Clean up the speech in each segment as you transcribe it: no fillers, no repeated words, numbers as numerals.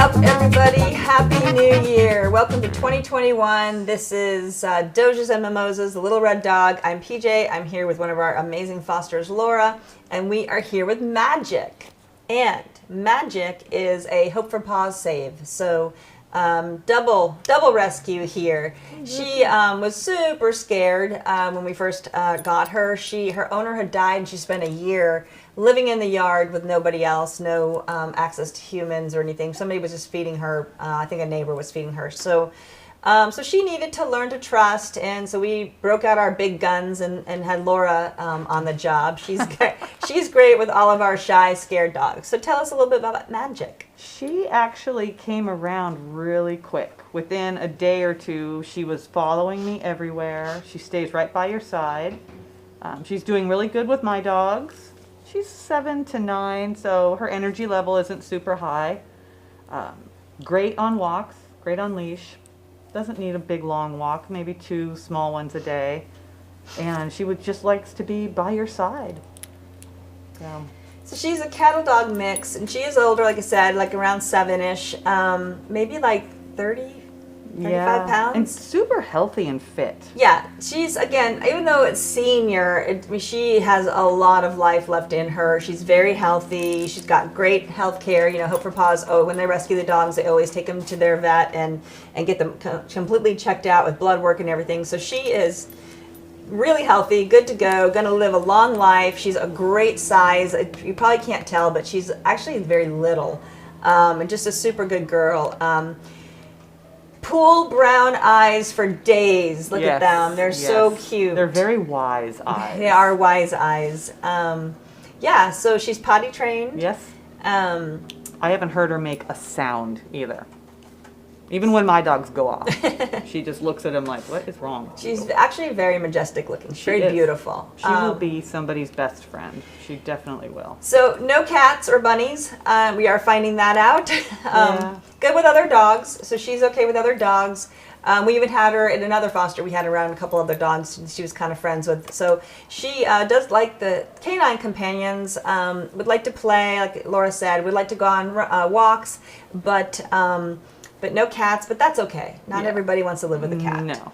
up, everybody? Happy New Year. Welcome to 2021. This is Dojas and Mimosas, the Little Red Dog. I'm PJ. I'm here with one of our amazing fosters, Laura, and we are here with Magic. And Magic is a Hope for Paws save. So double rescue here. She was super scared when we first got her. Her owner had died and she spent a year living in the yard with nobody else, no access to humans or anything. Somebody was just feeding her. I think a neighbor was feeding her. So she needed to learn to trust, and so we broke out our big guns and had Laura on the job. She's great with all of our shy, scared dogs. So tell us a little bit about Magic. She actually came around really quick. Within a day or two, she was following me everywhere. She stays right by your side. She's doing really good with my dogs. She's 7 to 9, so her energy level isn't super high. Great on walks, great on leash. Doesn't need a big long walk, maybe 2 small ones a day. And she just likes to be by your side. So she's a cattle dog mix, and she is older, like I said, like around 7-ish, maybe like 35 pounds. And super healthy and fit. Yeah, she's, again, even though it's senior, she has a lot of life left in her. She's very healthy. She's got great health care. You know, Hope for Paws, when they rescue the dogs, they always take them to their vet and get them completely checked out with blood work and everything. So she is really healthy, good to go, going to live a long life. She's a great size. You probably can't tell, but she's actually very little, and just a super good girl. Pool brown eyes for days. Look at them. They're so cute. They're very wise eyes. They are wise eyes. Yeah. So she's potty trained. Yes. Um, I haven't heard her make a sound either. Even when my dogs go off, she just looks at him like, what is wrong? She's actually very majestic looking. She's very beautiful. She will be somebody's best friend. She definitely will. So no cats or bunnies. We are finding that out. Good with other dogs. So she's okay with other dogs. We even had her in another foster. We had around a couple other dogs she was kind of friends with. So she does like the canine companions, would like to play, like Laura said, would like to go on walks, but no cats, but that's okay. Not everybody wants to live with a cat. No.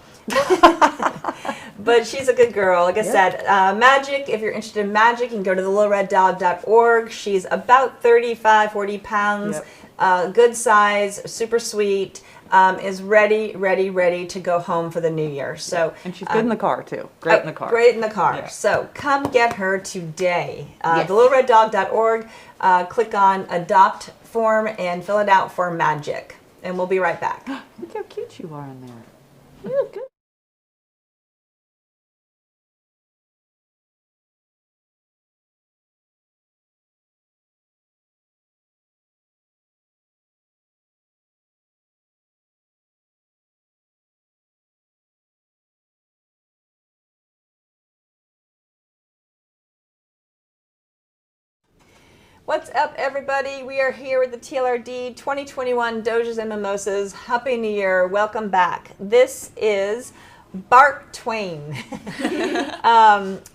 But she's a good girl. Like I said, Magic, if you're interested in Magic, you can go to thelittlereddog.org. She's about 35, 40 pounds, good size, super sweet, is ready to go home for the new year. So and she's good in the car, too. Great in the car. Great in the car. Yeah. So come get her today. Thelittlereddog.org. Click on Adopt form and fill it out for Magic. And we'll be right back. Look how cute you are in there. You look good. What's up, everybody? We are here with the TLRD 2021 Dojas and Mimosas. Happy New Year. Welcome back. This is Bart Twain.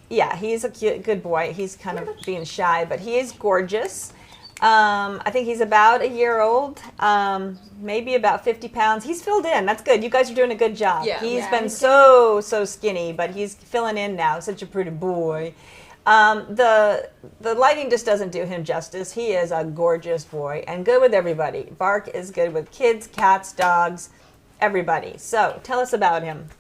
Yeah, he's a cute, good boy. He's kind of being shy, but he is gorgeous. I think he's about a year old, maybe about 50 pounds. He's filled in. That's good. You guys are doing a good job. Yeah. He's been so skinny, but he's filling in now. Such a pretty boy. The lighting just doesn't do him justice. He is a gorgeous boy and good with everybody. Bark is good with kids, cats, dogs, everybody. So tell us about him.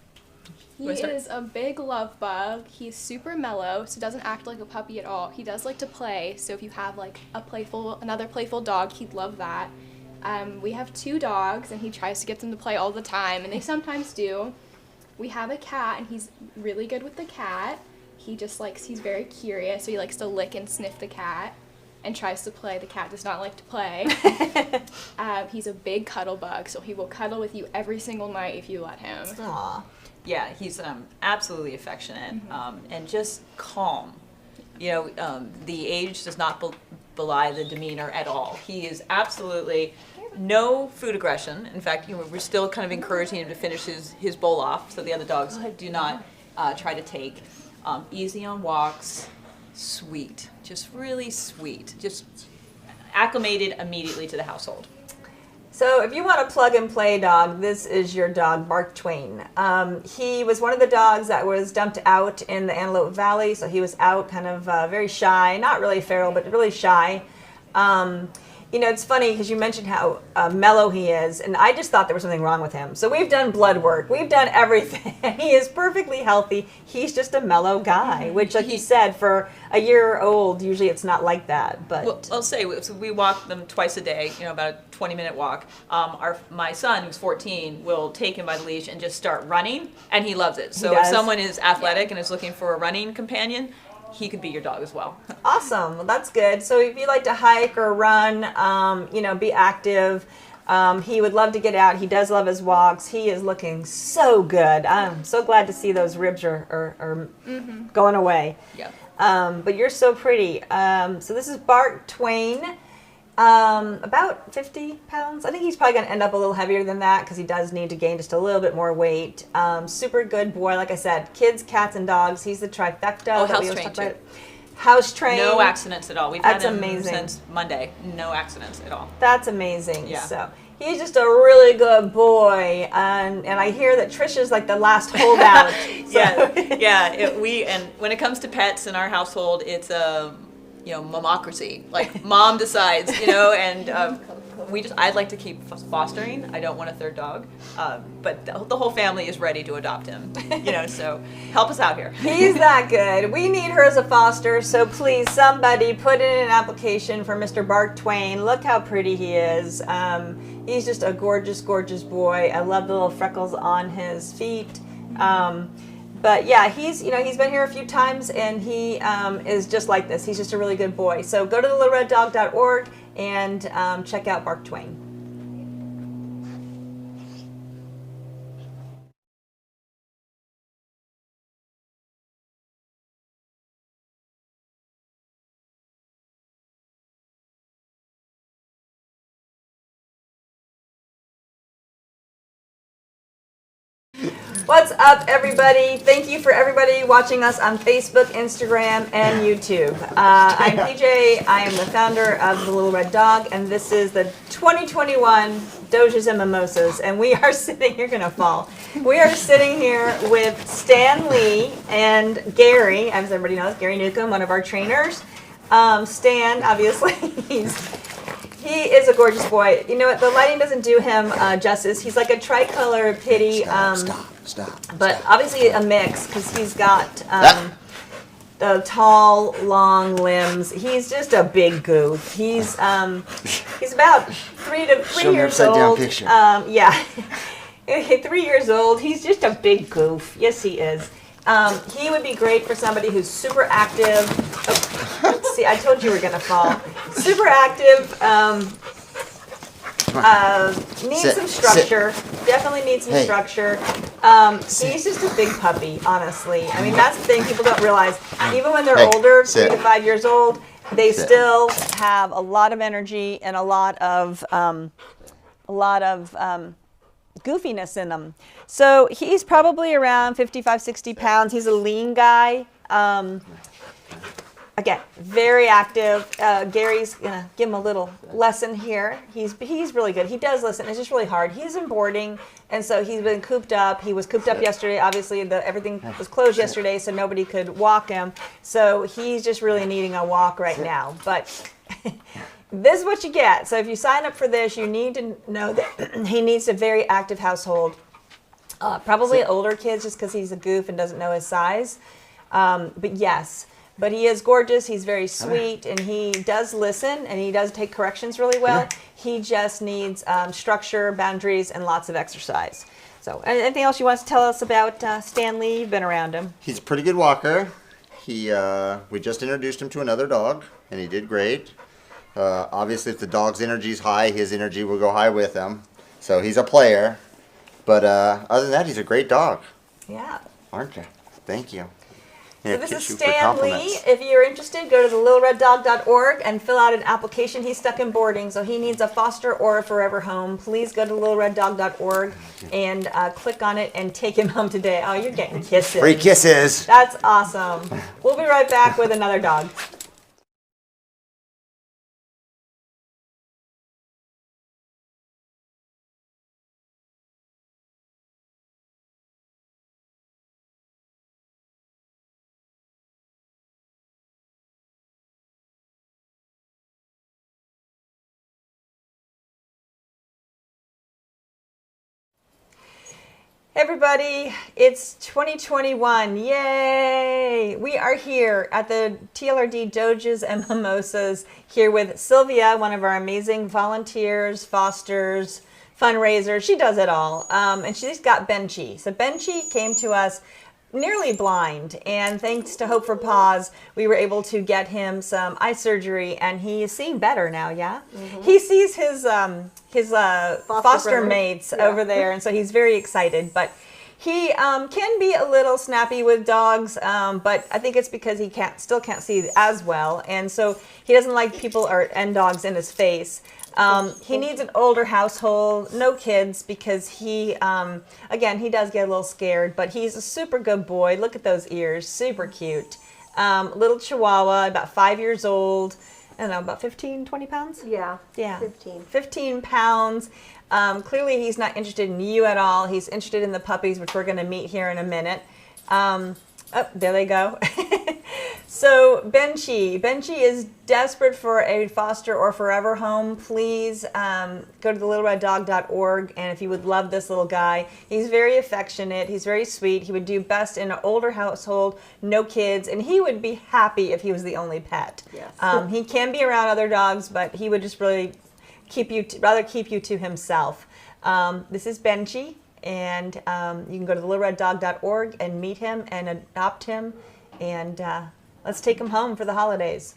He is a big love bug. He's super mellow, so doesn't act like a puppy at all. He does like to play, so if you have like another playful dog, he'd love that. We have 2 dogs, and he tries to get them to play all the time, and they sometimes do. We have a cat, and he's really good with the cat. He's very curious, so he likes to lick and sniff the cat and tries to play. The cat does not like to play. He's a big cuddle bug, so he will cuddle with you every single night if you let him. Aww. Yeah, he's absolutely affectionate and just calm. You know, the age does not belie the demeanor at all. He is absolutely no food aggression. In fact, we're still kind of encouraging him to finish his bowl off, so the other dogs do not try to take. Easy on walks, sweet, just really sweet, just acclimated immediately to the household. So if you want a plug-and-play dog, this is your dog, Bart Twain. He was one of the dogs that was dumped out in the Antelope Valley, so he was out kind of very shy, not really feral, but really shy. You know, it's funny because you mentioned how mellow he is, and I just thought there was something wrong with him. So we've done blood work. We've done everything. He is perfectly healthy. He's just a mellow guy, which, like you said, for a year old, usually it's not like that. But well, I'll say, so we walk them twice a day, about a 20-minute walk. My son, who's 14, will take him by the leash and just start running, and he loves it. So if someone is athletic and is looking for a running companion, he could be your dog as well. Awesome. Well, that's good. So if you like to hike or run, be active, he would love to get out. He does love his walks. He is looking so good. I'm so glad to see those ribs are going away. Yeah. But you're so pretty. So this is Bart Twain. About 50 pounds. I think he's probably going to end up a little heavier than that because he does need to gain just a little bit more weight. Super good boy. Like I said, kids, cats, and dogs. He's the trifecta. Oh, house trained too. House trained. No accidents at all. We've had him amazing. Since Monday. No accidents at all. That's amazing. Yeah. So he's just a really good boy, and I hear that Trisha's like the last holdout. And when it comes to pets in our household, it's momocracy. Like mom decides, and I'd like to keep fostering. I don't want a third dog, but the whole family is ready to adopt him. So help us out here. He's that good. We need her as a foster, so please, somebody put in an application for Mr. Bart Twain. Look how pretty he is. He's just a gorgeous, gorgeous boy. I love the little freckles on his feet. But yeah, he's been here a few times, and he is just like this. He's just a really good boy. So go to thelittlereddog.org and check out Bart Twain. What's up, everybody? Thank you for everybody watching us on Facebook, Instagram, and YouTube. I'm PJ. I am the founder of The Little Red Dog, and this is the 2021 Dojas and Mimosas. And we are sitting, you're going to fall. We are sitting here with Stan Lee and Gary, as everybody knows, Gary Newcomb, one of our trainers. Stan, obviously, he is a gorgeous boy. You know what? The lighting doesn't do him justice. He's like a tricolor pitty. Stop. But obviously a mix because he's got the tall, long limbs. He's just a big goof. He's about 3 years old. Picture. Yeah, 3 years old. He's just a big goof. Yes, he is. He would be great for somebody who's super active. Oh, see, I told you we were gonna fall. Super active. Needs some structure. Definitely needs some structure. He's just a big puppy, honestly. I mean, that's the thing people don't realize. Even when they're older, 3 to 5 years old, they still have a lot of energy and a lot of goofiness in them. So he's probably around 55, 60 pounds. He's a lean guy. Again, very active. Gary's gonna give him a little lesson here. He's really good. He does listen. It's just really hard. He's in boarding, and so he's been cooped up. He was cooped up yesterday. Obviously, everything was closed yesterday, so nobody could walk him. So he's just really needing a walk right now. But this is what you get. So if you sign up for this, you need to know that he needs a very active household. Probably older kids, just because he's a goof and doesn't know his size. But yes. But he is gorgeous, he's very sweet, and he does listen, and he does take corrections really well. He just needs structure, boundaries, and lots of exercise. So, anything else you want to tell us about Stan Lee? You've been around him. He's a pretty good walker. We just introduced him to another dog, and he did great. Obviously, if the dog's energy is high, his energy will go high with him. So he's a player. But other than that, he's a great dog. Yeah. Aren't you? Thank you. So this is Stan Lee. If you're interested, go to thelittlereddog.org and fill out an application. He's stuck in boarding, so he needs a foster or a forever home. Please go to thelittlereddog.org and click on it and take him home today. Oh, you're getting kisses. Free kisses. That's awesome. We'll be right back with another dog. Everybody, it's 2021. Yay! We are here at the TLRD Dojas and Mimosas here with Sylvia, one of our amazing volunteers, fosters, fundraisers. She does it all. And she's got Benchy. So Benchy came to us nearly blind, and thanks to Hope for Paws, we were able to get him some eye surgery, and he is seeing better now. Yeah, he sees his foster mates over there, and so he's very excited. But he can be a little snappy with dogs, but I think it's because he still can't see as well, and so he doesn't like people and dogs in his face. He needs an older household, no kids, because he, again, he does get a little scared, but he's a super good boy. Look at those ears, super cute. Little Chihuahua, about 5 years old. I don't know, about 15, 20 pounds? Yeah. 15. 15 pounds. Clearly he's not interested in you at all. He's interested in the puppies, which we're going to meet here in a minute. Oh, there they go. So Benchy is desperate for a foster or forever home. Please go to thelittlereddog.org, and if you would love this little guy, he's very affectionate, he's very sweet, he would do best in an older household, no kids, and he would be happy if he was the only pet. Yes. He can be around other dogs, but he would just really rather keep you to himself. This is Benchy. and you can go to thelittlereddog.org and meet him and adopt him, and let's take him home for the holidays.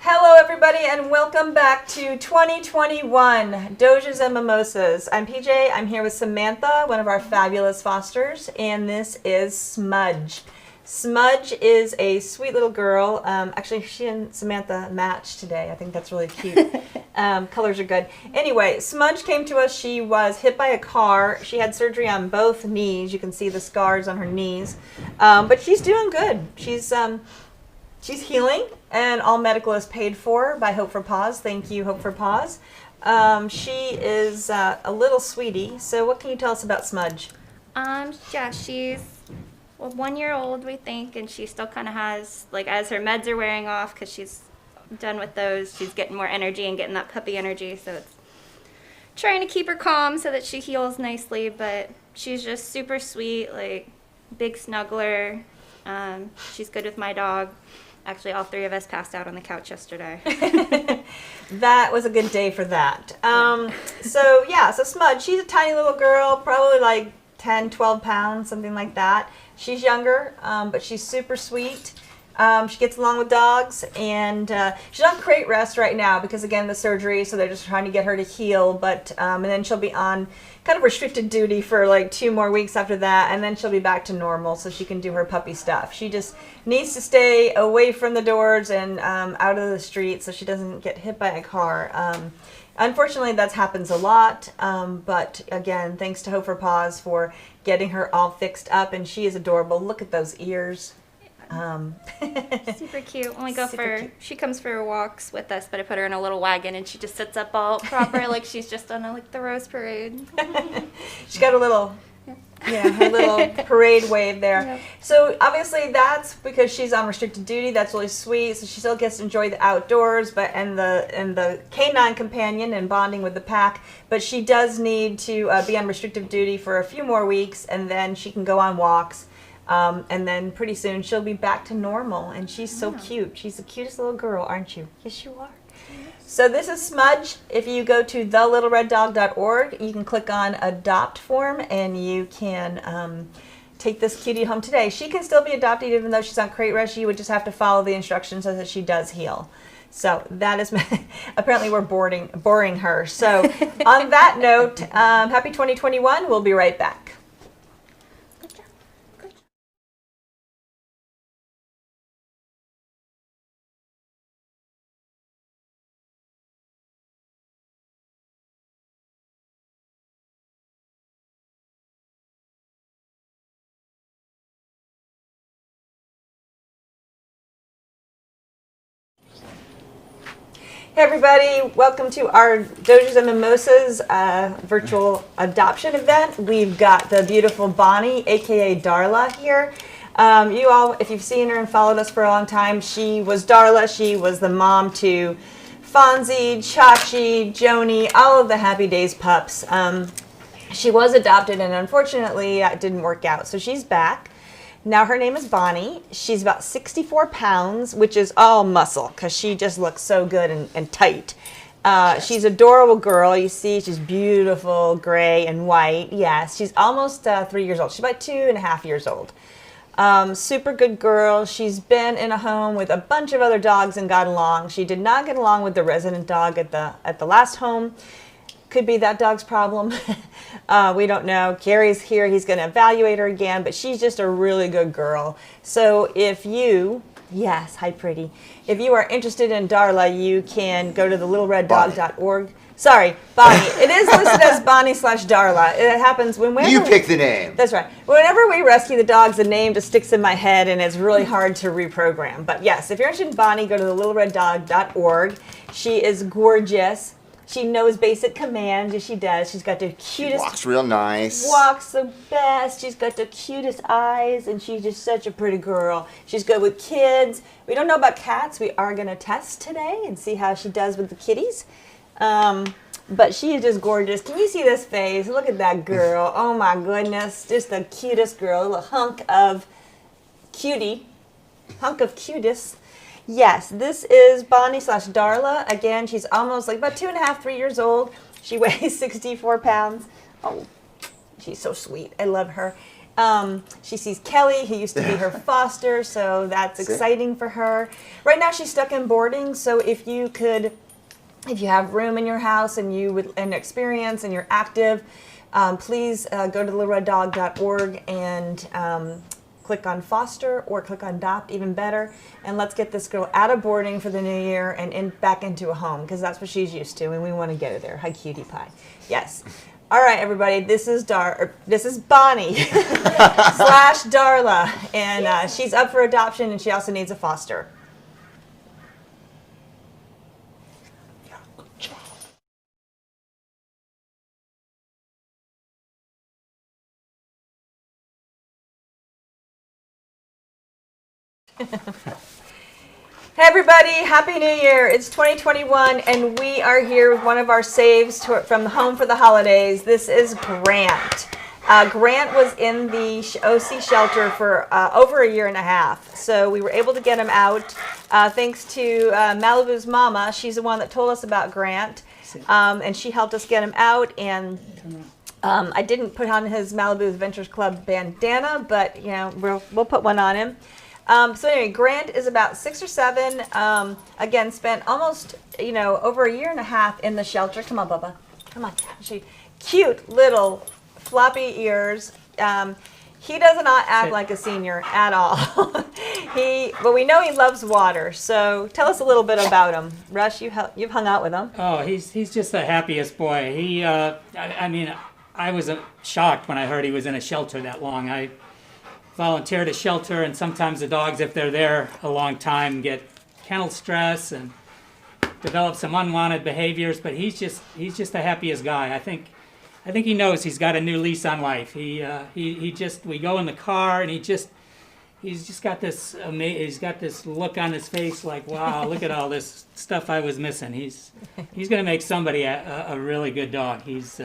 Hello everybody and welcome back to 2021 Dojas and Mimosas. I'm PJ, I'm here with Samantha, one of our fabulous fosters, and this is Smudge. Smudge is a sweet little girl. Actually, she and Samantha match today. I think that's really cute. Colors are good. Anyway, Smudge came to us. She was hit by a car. She had surgery on both knees. You can see the scars on her knees. But she's doing good. She's healing, and all medical is paid for by Hope for Paws. Thank you, Hope for Paws. She is a little sweetie. So what can you tell us about Smudge? Yeah, she's 1 year old, we think, and she still kind of has, like, as her meds are wearing off, because she's done with those, she's getting more energy and getting that puppy energy, so it's trying to keep her calm so that she heals nicely, but she's just super sweet, like, big snuggler. She's good with my dog. Actually, all three of us passed out on the couch yesterday. That was a good day for that. So Smudge, she's a tiny little girl, probably like 10, 12 pounds, something like that. She's younger, but she's super sweet. She gets along with dogs, and she's on crate rest right now because, again, the surgery, so they're just trying to get her to heal. But and then she'll be on kind of restricted duty for like 2 more weeks after that, and then she'll be back to normal so she can do her puppy stuff. She just needs to stay away from the doors and out of the street so she doesn't get hit by a car. Unfortunately, that happens a lot, but again, thanks to Hope for Paws for getting her all fixed up, and she is adorable. Look at those ears. Super cute. When we go Super for, cute. she comes for walks with us, but I put her in a little wagon and she just sits up all proper like she's just on the Rose Parade. She's got a little, her little parade wave there. Yep. So obviously that's because she's on restricted duty. That's really sweet. So she still gets to enjoy the outdoors, and the canine companion and bonding with the pack. But she does need to be on restrictive duty for a few more weeks, and then she can go on walks. And then pretty soon she'll be back to normal, and she's so cute. She's the cutest little girl, aren't you? Yes, you are. So this is Smudge. If you go to thelittlereddog.org, you can click on Adopt Form, and you can take this cutie home today. She can still be adopted even though she's on crate rest. You would just have to follow the instructions so that she does heal. So that is, apparently we're boring her. So on that note, happy 2021. We'll be right back. Hey everybody, welcome to our Dojas and Mimosas virtual adoption event. We've got the beautiful Bonnie, aka Darla, here. You all, if you've seen her and followed us for a long time, she was Darla. She was the mom to Fonzie, Chachi, Joni, all of the Happy Days pups. She was adopted, and unfortunately it didn't work out, so she's back. Now her name is Bonnie. She's about 64 pounds, which is all muscle because she just looks so good and tight. She's an adorable girl. You see, she's beautiful, gray and white. Yes, she's almost 3 years old. She's about 2.5 years old. Super good girl. She's been in a home with a bunch of other dogs and got along. She did not get along with the resident dog at the last home. Could be that dog's problem. We don't know. Gary's here. He's going to evaluate her again, but she's just a really good girl. So if you, yes, hi pretty. If you are interested in Darla, you can go to thelittlereddog.org. Sorry, Bonnie. It is listed as Bonnie/Darla. It happens whenever You pick the name. That's right. Whenever we rescue the dogs, the name just sticks in my head, and it's really hard to reprogram. But yes, if you're interested in Bonnie, go to thelittlereddog.org. She is gorgeous. She knows basic commands. Yes, she does. She's got the cutest. Walks real nice. Walks the best. She's got the cutest eyes, and she's just such a pretty girl. She's good with kids. We don't know about cats. We are going to test today and see how she does with the kitties. But she is just gorgeous. Can you see this face? Look at that girl. Oh my goodness. Just the cutest girl. A little hunk of cutie. Hunk of cutest. Yes, this is Bonnie slash Darla. Again, she's almost like about 2.5, 3 years old. She weighs 64 pounds. Oh, she's so sweet. I love her. She sees Kelly, who used to be her foster, so that's exciting for her. Right now she's stuck in boarding, so if you have room in your house and you would an experience and you're active, please go to littlereddog.org and click on foster or click on adopt, even better, and let's get this girl out of boarding for the new year and back into a home, because that's what she's used to, and we want to get her there. Hi, cutie pie. Yes. All right, everybody. This is Bonnie slash Darla, and she's up for adoption, and she also needs a foster. Hey everybody, Happy New Year. It's 2021 and we are here with one of our saves from Home for the Holidays. This is Grant. Grant was in the OC shelter for over 1.5 years. So we were able to get him out thanks to Malibu's mama. She's the one that told us about Grant. And she helped us get him out, and I didn't put on his Malibu Adventures Club bandana, but you know, we'll put one on him. So anyway, Grant is about 6 or 7. Again, spent almost, over 1.5 years in the shelter. Come on, Bubba. Come on. Cute little floppy ears. He does not act like a senior at all. But we know he loves water. So tell us a little bit about him. Rush, you've hung out with him. Oh, he's just the happiest boy. I was shocked when I heard he was in a shelter that long. I volunteered a shelter, and sometimes the dogs, if they're there a long time, get kennel stress and develop some unwanted behaviors. But he's just the happiest guy. I think he knows he's got a new lease on life. We go in the car, and he's just got this look on his face like, wow, look at all this stuff I was missing. He's gonna make somebody a really good dog. He's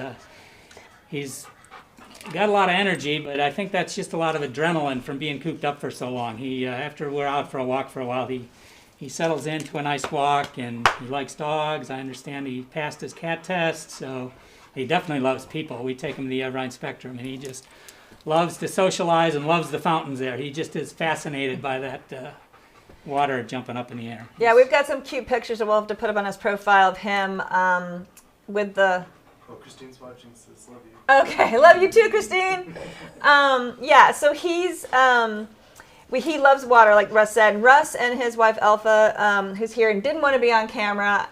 got a lot of energy, but I think that's just a lot of adrenaline from being cooped up for so long. After we're out for a walk for a while, he settles into a nice walk, and he likes dogs. I understand he passed his cat test, so he definitely loves people. We take him to the Everine Spectrum, and he just loves to socialize and loves the fountains there. He just is fascinated by that water jumping up in the air. Yeah, we've got some cute pictures that we'll have to put up on his profile of him with the... Oh, Christine's watching, says love you. Okay, love you too, Christine. Yeah, so he loves water, like Russ said. Russ and his wife Alpha, who's here and didn't want to be on camera,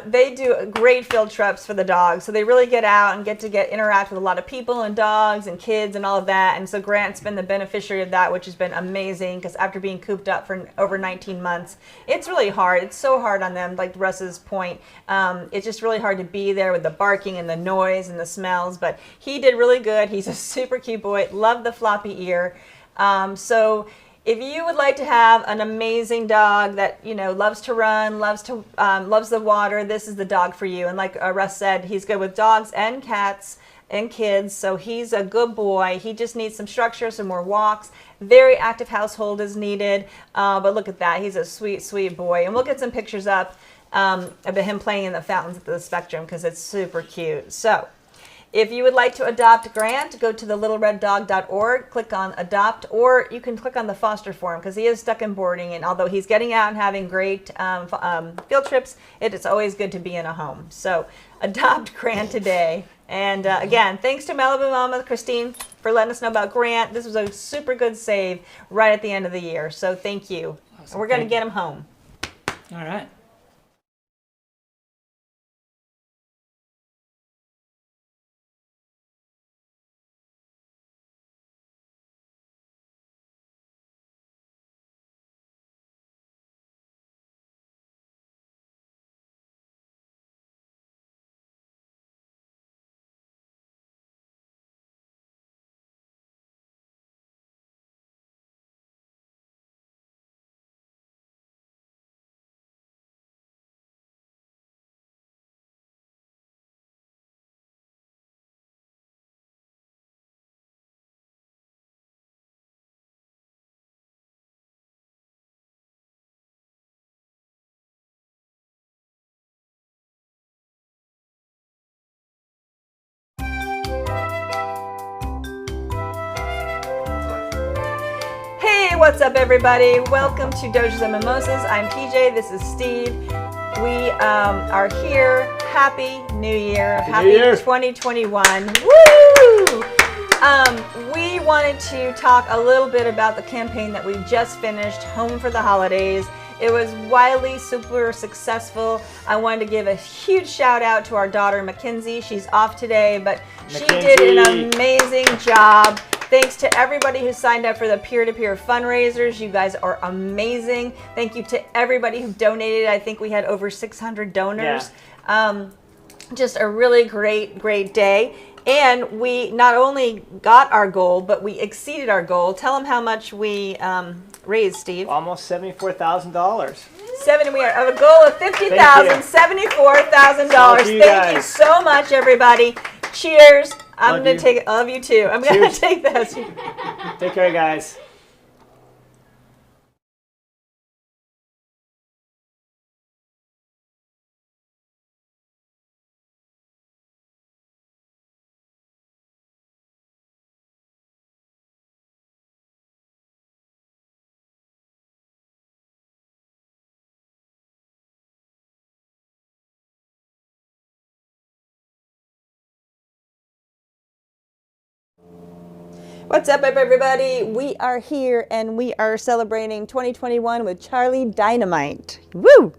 they do great field trips for the dogs. So they really get out and get to interact with a lot of people and dogs and kids and all of that. And so Grant's been the beneficiary of that, which has been amazing, because after being cooped up for over 19 months, it's really hard. It's so hard on them, like Russ's point. It's just really hard to be there with the barking and the noise and the smells. But he did really good. He's a super cute boy. Love the floppy ear. So if you would like to have an amazing dog that, loves to run, loves the water, this is the dog for you. And like Russ said, he's good with dogs and cats and kids. So he's a good boy. He just needs some structure, some more walks. Very active household is needed. But look at that. He's a sweet, sweet boy. And we'll get some pictures up of him playing in the fountains at the Spectrum, because it's super cute. So if you would like to adopt Grant, go to thelittlereddog.org, click on adopt, or you can click on the foster form, because he is stuck in boarding, and although he's getting out and having great field trips, it is always good to be in a home. So adopt Grant today. And again, thanks to Malibu Mama Christine for letting us know about Grant. This was a super good save right at the end of the year. So thank you. Awesome. And we're going to get him home. All right. What's up, everybody? Welcome to Dojas and Mimosas. I'm PJ. This is Steve. We are here. Happy New Year. Happy 2021. Woo! We wanted to talk a little bit about the campaign that we just finished, Home for the Holidays. It was wildly super successful. I wanted to give a huge shout out to our daughter Mackenzie. She's off today, but she did an amazing job. Thanks to everybody who signed up for the peer-to-peer fundraisers. You guys are amazing. Thank you to everybody who donated. I think we had over 600 donors. Yeah. Just a really great day. And we not only got our goal, but we exceeded our goal. Tell them how much we raised, Steve. Almost $74,000. We are of a goal of $50,000, $74,000. Thank you so much, everybody. Cheers. I'm going to take it. I love you too. I'm going to take this. Take care, guys. What's up, everybody? We are here and we are celebrating 2021 with Charlie Dynamite. Woo!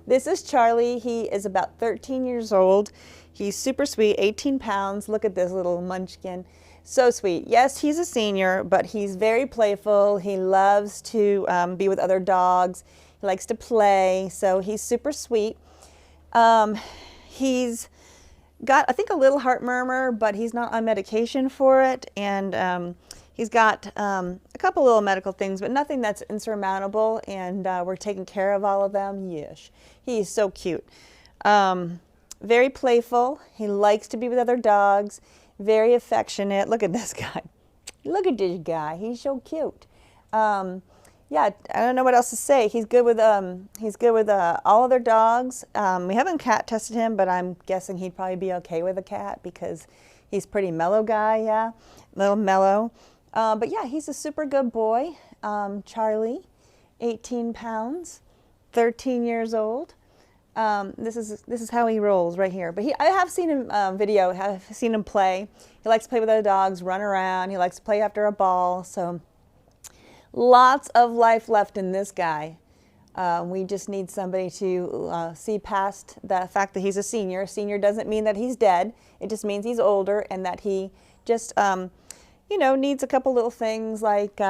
This is Charlie. He is about 13 years old. He's super sweet, 18 pounds. Look at this little munchkin. So sweet. Yes, he's a senior, but he's very playful. He loves to be with other dogs. He likes to play, so he's super sweet. He's got, I think, a little heart murmur, but he's not on medication for it, and he's got a couple little medical things, but nothing that's insurmountable, and we're taking care of all of them. Yes, he's so cute. Very playful. He likes to be with other dogs. Very affectionate. Look at this guy. Look at this guy. He's so cute. Yeah, I don't know what else to say. He's good with all other dogs. We haven't cat tested him, but I'm guessing he'd probably be okay with a cat because he's a pretty mellow guy. Yeah, a little mellow. But yeah, he's a super good boy. Charlie, 18 pounds, 13 years old. This is how he rolls right here. But I have seen him video. I've seen him play. He likes to play with other dogs, run around. He likes to play after a ball. So. Lots of life left in this guy. We just need somebody to see past the fact that he's a senior. Senior doesn't mean that he's dead. It just means he's older and that he just, needs a couple little things like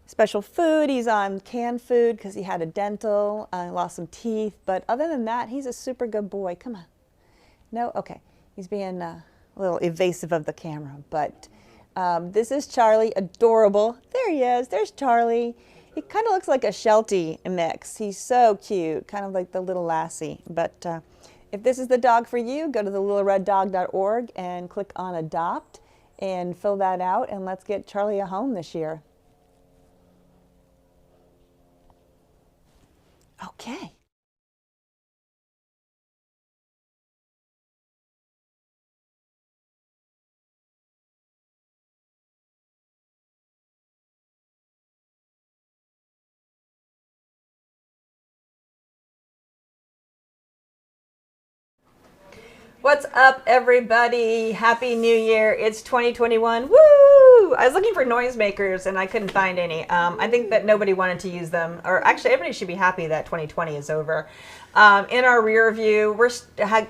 special food. He's on canned food because he had a dental, lost some teeth. But other than that, he's a super good boy. Come on. No? Okay. He's being a little evasive of the camera, but... this is Charlie, adorable. There he is. There's Charlie. He kind of looks like a Sheltie mix. He's so cute, kind of like the little lassie. But if this is the dog for you, go to thelittlereddog.org and click on Adopt and fill that out, and let's get Charlie a home this year. Okay. What's up, everybody? Happy New Year. It's 2021. Woo! I was looking for noisemakers and I couldn't find any. I think that nobody wanted to use them. Or actually, everybody should be happy that 2020 is over. In our rear view,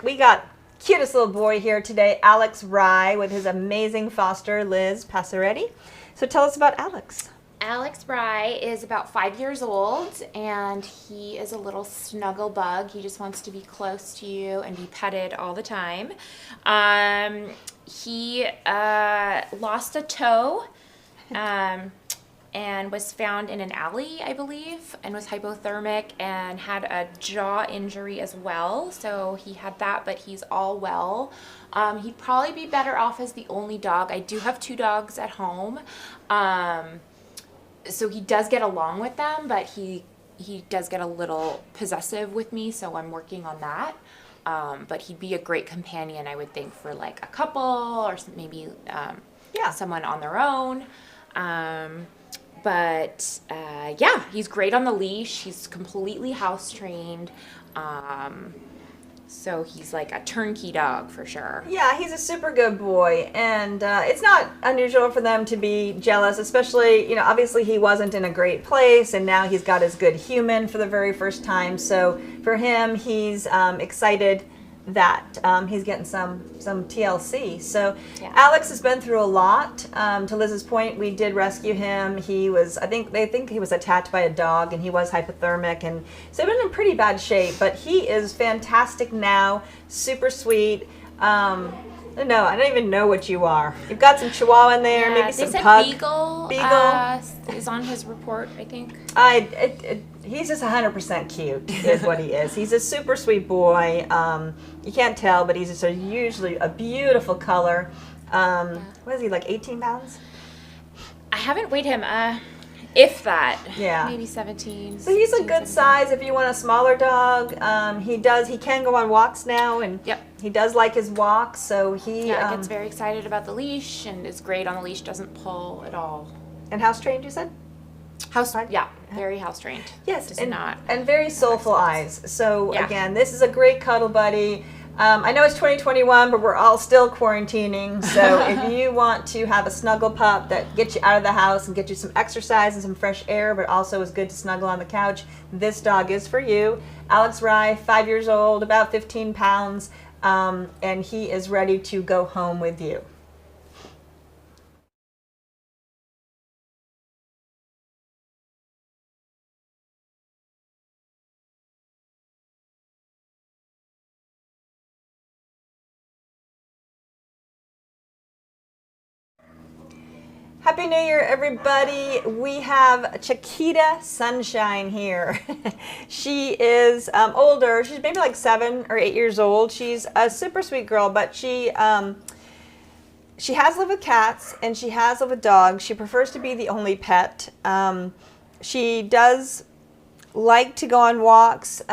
we got cutest little boy here today, Alex Rye, with his amazing foster, Liz Passaretti. So tell us about Alex. Alex Rye is about 5 years old, and he is a little snuggle bug. He just wants to be close to you and be petted all the time. He lost a toe and was found in an alley, I believe, and was hypothermic and had a jaw injury as well. So he had that, but he's all well. He'd probably be better off as the only dog. I do have 2 dogs at home. So he does get along with them, but he does get a little possessive with me, so I'm working on that. But he'd be a great companion, I would think, for like a couple or maybe someone on their own. But yeah, he's great on the leash. He's completely house trained. So he's like a turnkey dog for sure. Yeah, he's a super good boy, and it's not unusual for them to be jealous, especially, you know, obviously he wasn't in a great place, and now he's got his good human for the very first time. So for him, he's excited that he's getting some TLC. So Yeah. Alex has been through a lot. To Liz's point, we did rescue him. He was, they think he was attacked by a dog, and he was hypothermic, and so he's been in pretty bad shape. But he is fantastic now, super sweet. No, I don't even know what you are. You've got some Chihuahua in there, maybe they some said pug. Beagle. Beagle. Is on his report, I think. He's just 100% cute, is what he is. He's a super sweet boy. You can't tell, but he's just usually a beautiful color. What is he, like 18 pounds? I haven't weighed him. If that. Yeah. Maybe 17. So he's a 16, good 17. size if you want a smaller dog. He can go on walks now, and Yep. he does like his walks. So he Gets very excited about the leash and is great on the leash. Doesn't pull at all. and house trained, you said? Very house trained. Yes, Does and, not. and very soulful eyes. So Yeah. again, this is a great cuddle buddy. I know it's 2021, but we're all still quarantining. So if you want to have a snuggle pup that gets you out of the house and gets you some exercise and some fresh air, but also is good to snuggle on the couch, this dog is for you. Alex Rye, 5 years old, about 15 pounds, and he is ready to go home with you. Happy New Year, everybody. We have Chiquita Sunshine here. She is older. She's maybe like 7 or 8 years old. She's a super sweet girl, but she has lived with cats and she has lived with dogs. She prefers to be the only pet. She does like to go on walks.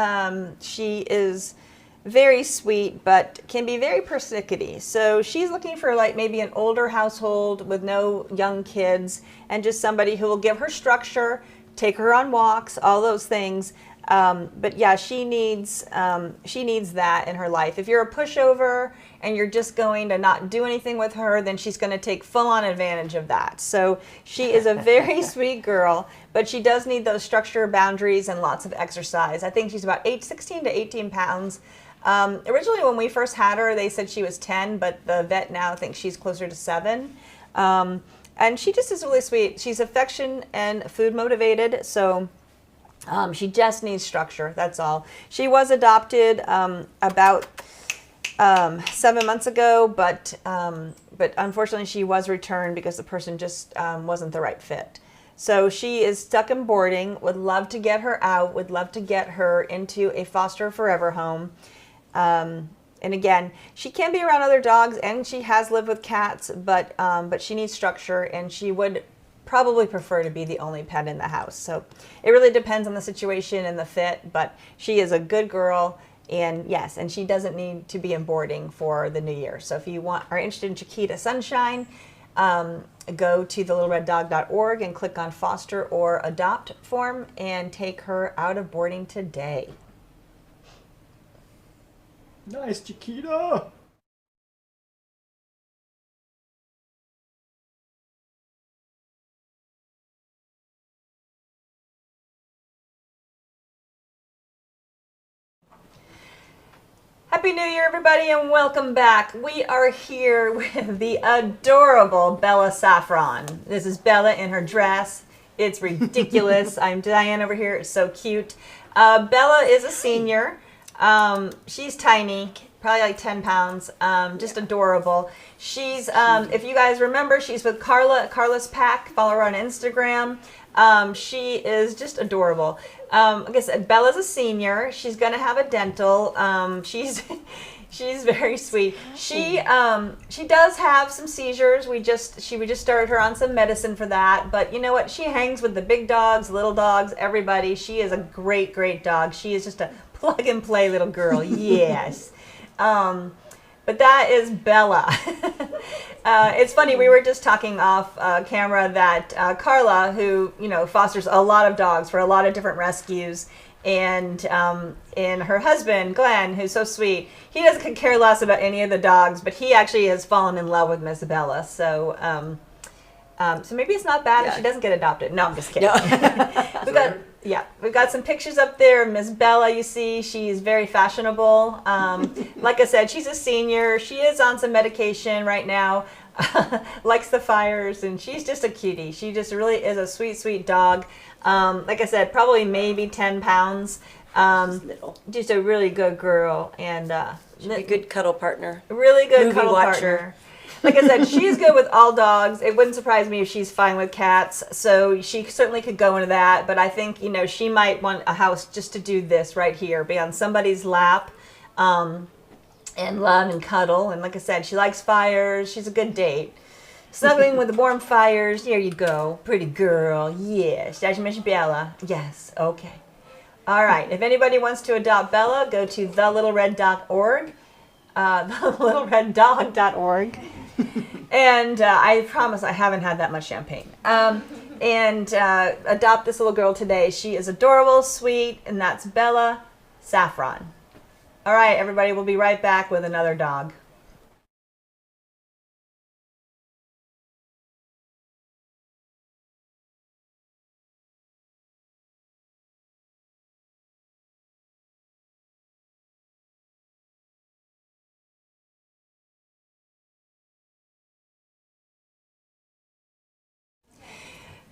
She is very sweet, but can be very persnickety. So she's looking for like maybe an older household with no young kids and just somebody who will give her structure, take her on walks, all those things. But yeah, she needs that in her life. If you're a pushover and you're just going to not do anything with her, then she's going to take full on advantage of that. So she is a very sweet girl, but she does need those structure, boundaries, and lots of exercise. I think she's about 16 to 18 pounds. Originally, when we first had her, they said she was 10, but the vet now thinks she's closer to 7. And she just is really sweet. She's affection and food motivated, so she just needs structure. That's all. She was adopted about 7 months ago, but unfortunately, she was returned because the person just wasn't the right fit. So she is stuck in boarding. Would love to get her out. Would love to get her into a foster forever home. And again, she can be around other dogs, and she has lived with cats, but she needs structure, and she would probably prefer to be the only pet in the house. So it really depends on the situation and the fit, but she is a good girl, and yes, and she doesn't need to be in boarding for the new year. So if you are interested in Chiquita Sunshine, go to thelittlereddog.org and click on foster or adopt form and take her out of boarding today. Nice, Chiquita. Happy New Year, everybody, and welcome back. We are here with the adorable Bella Saffron. This is Bella in her dress. It's ridiculous. I'm Diane over here. It's so cute. Bella is a senior. She's tiny, probably like 10 pounds, just adorable. She's, if you guys remember, she's with Carla's Pack. Follow her on Instagram. She is just adorable. Like I said, Bella's a senior. She's gonna have a dental. She's very sweet. She does have some seizures. We just started her on some medicine for that. But you know what? She hangs with the big dogs, little dogs, everybody. She is a great, great dog. She is just a plug and play little girl. Yes. But that is Bella. It's funny, we were just talking off camera that Carla, who, fosters a lot of dogs for a lot of different rescues, and her husband, Glenn, who's so sweet, he doesn't care less about any of the dogs, but he actually has fallen in love with Miss Bella. So so maybe it's not bad if she doesn't get adopted. No, I'm just kidding. No. We've got some pictures up there of Miss Bella. You see, she's very fashionable. Like I said, she's a senior. She is on some medication right now. Likes the fires, and she's just a cutie. She just really is a sweet, sweet dog. Like I said, probably maybe 10 pounds. Just a really good girl, and she'd be a good cuddle partner. Really good Movie cuddle watcher. partner. Like I said, she's good with all dogs. It wouldn't surprise me if she's fine with cats. So she certainly could go into that. But I think, she might want a house just to do this right here, be on somebody's lap, and love and cuddle. And like I said, she likes fires. She's a good date. Snuggling with the warm fires. Here you go. Pretty girl. Yes. Did you mention Bella? Yes. Okay. All right. If anybody wants to adopt Bella, go to thelittlered.org. Thelittlereddog.org. And I promise I haven't had that much champagne. And adopt this little girl today. She is adorable, sweet, and that's Bella Saffron. All right, everybody, we'll be right back with another dog.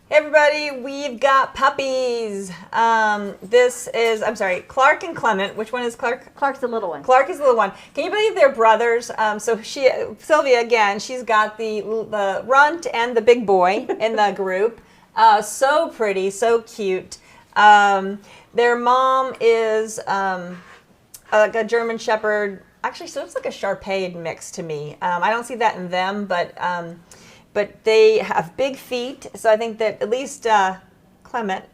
Hey everybody, we've got puppies. This is, Clark and Clement. Which one is Clark? Clark's the little one. Clark is the little one. Can you believe they're brothers? Sylvia, again, she's got the runt and the big boy in the group. So pretty, so cute. Their mom is like a German Shepherd. Actually, so it's like a Shar-Pei mix to me. I don't see that in them, but they have big feet, so I think that at least Clement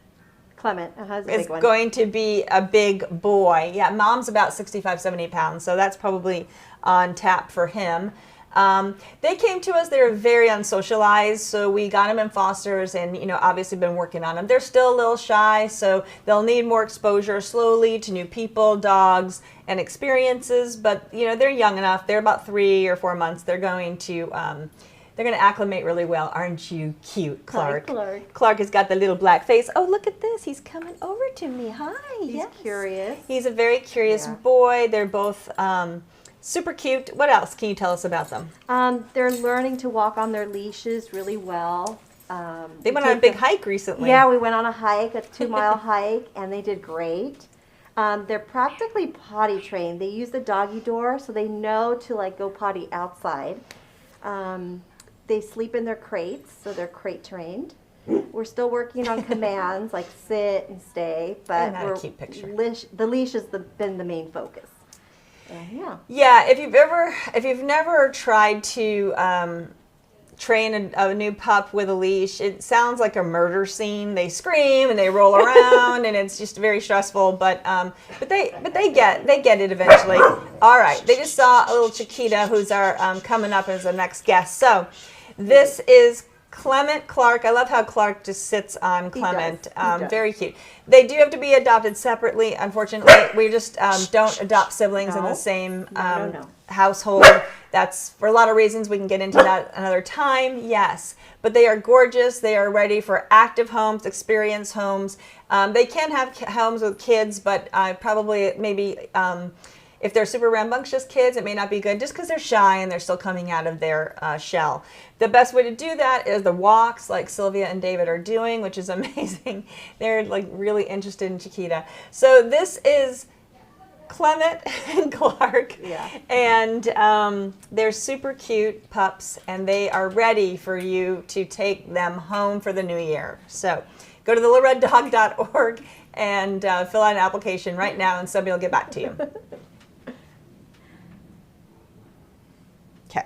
has a is big one. Going to be a big boy. Yeah, mom's about 65, 70 pounds, so that's probably on tap for him. They came to us, they were very unsocialized, so we got them in fosters and, obviously been working on them. They're still a little shy, so they'll need more exposure slowly to new people, dogs, and experiences, but, they're young enough. They're about 3 or 4 months. They're going to acclimate really well. Aren't you cute, Clark? Hi, Clark. Clark has got the little black face. Oh, look at this. He's coming over to me. Hi. He's curious. He's a very curious boy. They're both super cute. What else can you tell us about them? They're learning to walk on their leashes really well. They went on a big hike recently. Yeah, we went on a hike, a 2-mile hike, and they did great. They're practically potty trained. They use the doggy door, so they know to go potty outside. They sleep in their crates, so they're crate trained. We're still working on commands like sit and stay, but the leash has been the main focus. Yeah, if you've never tried to train a new pup with a leash, it sounds like a murder scene. They scream and they roll around, and it's just very stressful. But they get it eventually. All right, they just saw a little Chiquita, who's our coming up as the next guest. So this is Clement Clark. I love how Clark just sits on Clement. He does. Very cute. They do have to be adopted separately. Unfortunately, we just don't adopt siblings in the same household. That's for a lot of reasons. We can get into that another time. Yes, but they are gorgeous. They are ready for active homes, experience homes. They can have homes with kids, but probably maybe if they're super rambunctious kids, it may not be good just because they're shy and they're still coming out of their shell. The best way to do that is the walks like Sylvia and David are doing, which is amazing. They're really interested in Chiquita. So this is Clement and Clark. Yeah. And they're super cute pups, and they are ready for you to take them home for the new year. So go to thelittlereddog.org and fill out an application right now, and somebody will get back to you. Okay.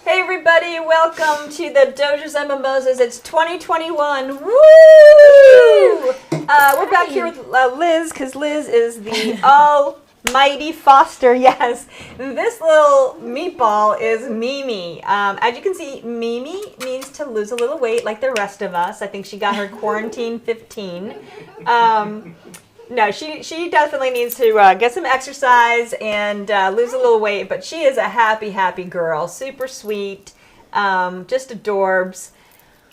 Hey everybody, welcome to the Dojas and Mimosas. It's 2021. Woo! We're back here with Liz, because Liz is the almighty foster. Yes, this little meatball is Mimi. As you can see, Mimi needs to lose a little weight like the rest of us. I think she got her quarantine 15. No, she definitely needs to get some exercise and lose a little weight, but she is a happy, happy girl. Super sweet, just adorbs.